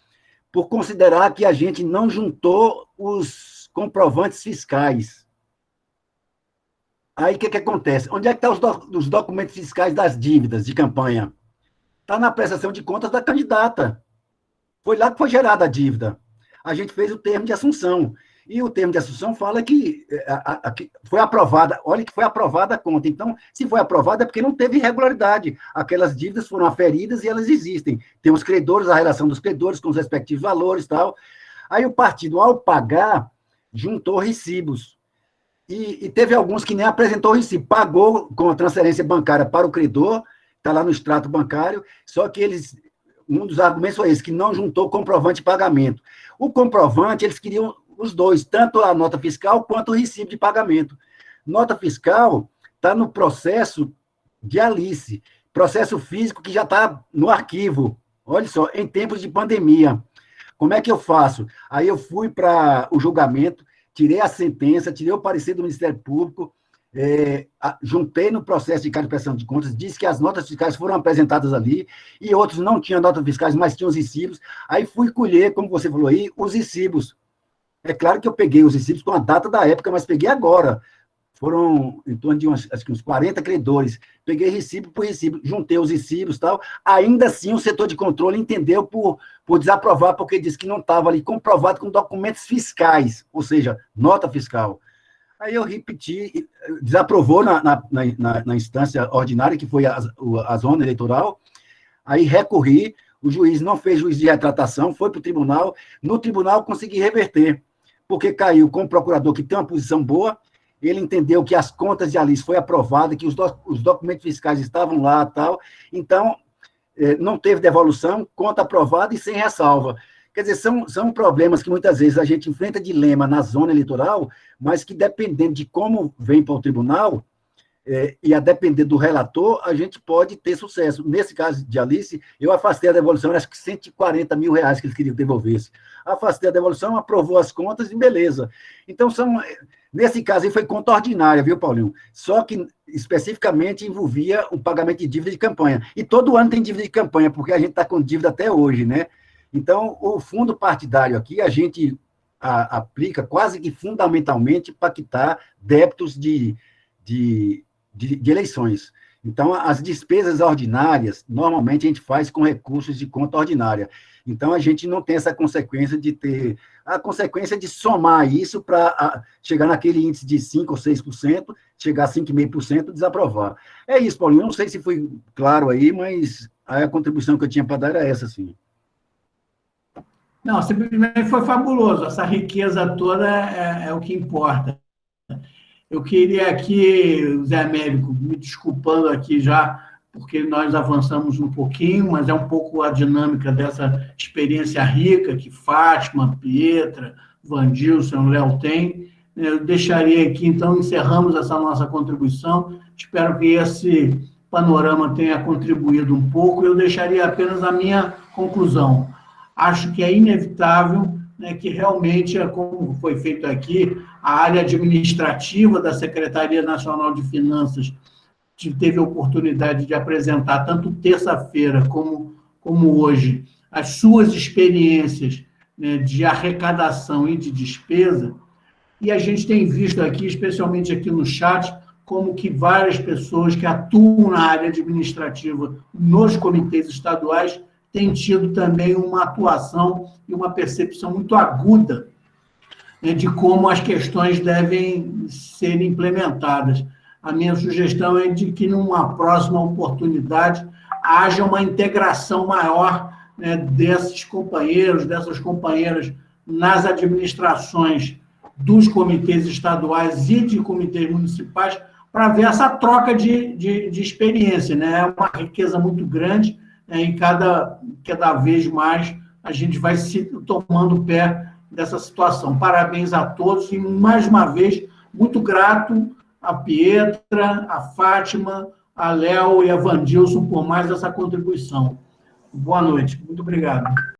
por considerar que a gente não juntou os comprovantes fiscais. Aí, o que acontece? Onde é que estão os documentos fiscais das dívidas de campanha? Está na prestação de contas da candidata. Foi lá que foi gerada a dívida. A gente fez o termo de assunção. E o termo de assunção fala que foi aprovada. Olha que foi aprovada a conta. Então, se foi aprovada é porque não teve irregularidade. Aquelas dívidas foram aferidas e elas existem. Tem os credores, a relação dos credores com os respectivos valores e tal. Aí o partido, ao pagar, juntou recibos. E teve alguns que nem apresentou o recibo. Pagou com a transferência bancária para o credor, está lá no extrato bancário, só que um dos argumentos foi esse, que não juntou comprovante de pagamento. O comprovante, eles queriam os dois, tanto a nota fiscal quanto o recibo de pagamento. Nota fiscal está no processo de Alice, processo físico que já está no arquivo. Olha só, em tempos de pandemia. Como é que eu faço? Aí eu fui para o julgamento, tirei a sentença, tirei o parecer do Ministério Público, juntei no processo de prestação de contas, disse que as notas fiscais foram apresentadas ali, e outros não tinham notas fiscais, mas tinham os recibos. Aí fui colher, como você falou aí, os recibos. É claro que eu peguei os recibos com a data da época, mas peguei agora. Foram em torno de acho que uns 40 credores. Peguei recibo por recibo, juntei os recibos e tal. Ainda assim, o setor de controle entendeu por desaprovar, porque disse que não estava ali comprovado com documentos fiscais, ou seja, nota fiscal. Aí eu repeti, desaprovou na instância ordinária, que foi a zona eleitoral. Aí recorri, o juiz não fez juízo de retratação, foi para o tribunal. No tribunal consegui reverter, porque caiu com o procurador que tem uma posição boa. Ele entendeu que as contas de Alice foi aprovada, que os documentos fiscais estavam lá e tal. Então, não teve devolução, conta aprovada e sem ressalva. Quer dizer, são problemas que muitas vezes a gente enfrenta dilema na zona eleitoral, mas que dependendo de como vem para o tribunal, e a depender do relator, a gente pode ter sucesso. Nesse caso de Alice, eu afastei a devolução, acho que R$140 mil que eles queriam que devolvesse. Afastei a devolução, aprovou as contas e beleza. Então, nesse caso aí foi conta ordinária, viu, Paulinho? Só que especificamente envolvia o pagamento de dívida de campanha. E todo ano tem dívida de campanha, porque a gente está com dívida até hoje, né? Então, o fundo partidário aqui, a gente aplica quase que fundamentalmente para quitar débitos de eleições. Então, as despesas ordinárias, normalmente a gente faz com recursos de conta ordinária. Então, a gente não tem essa consequência de ter... A consequência de somar isso para chegar naquele índice de 5% ou 6%, chegar a 5,5% e desaprovar. É isso, Paulinho. Eu não sei se foi claro aí, mas a contribuição que eu tinha para dar era essa, sim. Não, simplesmente foi fabuloso. Essa riqueza toda é o que importa. Eu queria aqui, Zé Américo, me desculpando aqui já, porque nós avançamos um pouquinho, mas é um pouco a dinâmica dessa experiência rica que Fátima, Pietra, Vandilson, Léo têm. Eu deixaria aqui, então, encerramos essa nossa contribuição. Espero que esse panorama tenha contribuído um pouco. Eu deixaria apenas a minha conclusão. Acho que é inevitável, né, que realmente, como foi feito aqui, a área administrativa da Secretaria Nacional de Finanças teve a oportunidade de apresentar, tanto terça-feira como hoje, as suas experiências, né, de arrecadação e de despesa, e a gente tem visto aqui, especialmente aqui no chat, como que várias pessoas que atuam na área administrativa nos comitês estaduais têm tido também uma atuação e uma percepção muito aguda, né, de como as questões devem ser implementadas. A minha sugestão é de que, numa próxima oportunidade, haja uma integração maior, né, desses companheiros, dessas companheiras nas administrações dos comitês estaduais e de comitês municipais, para ver essa troca de experiência, né? É uma riqueza muito grande, né, e cada vez mais a gente vai se tomando pé dessa situação. Parabéns a todos e, mais uma vez, muito grato a Pietra, a Fátima, a Léo e a Vandilson por mais essa contribuição. Boa noite. Muito obrigado.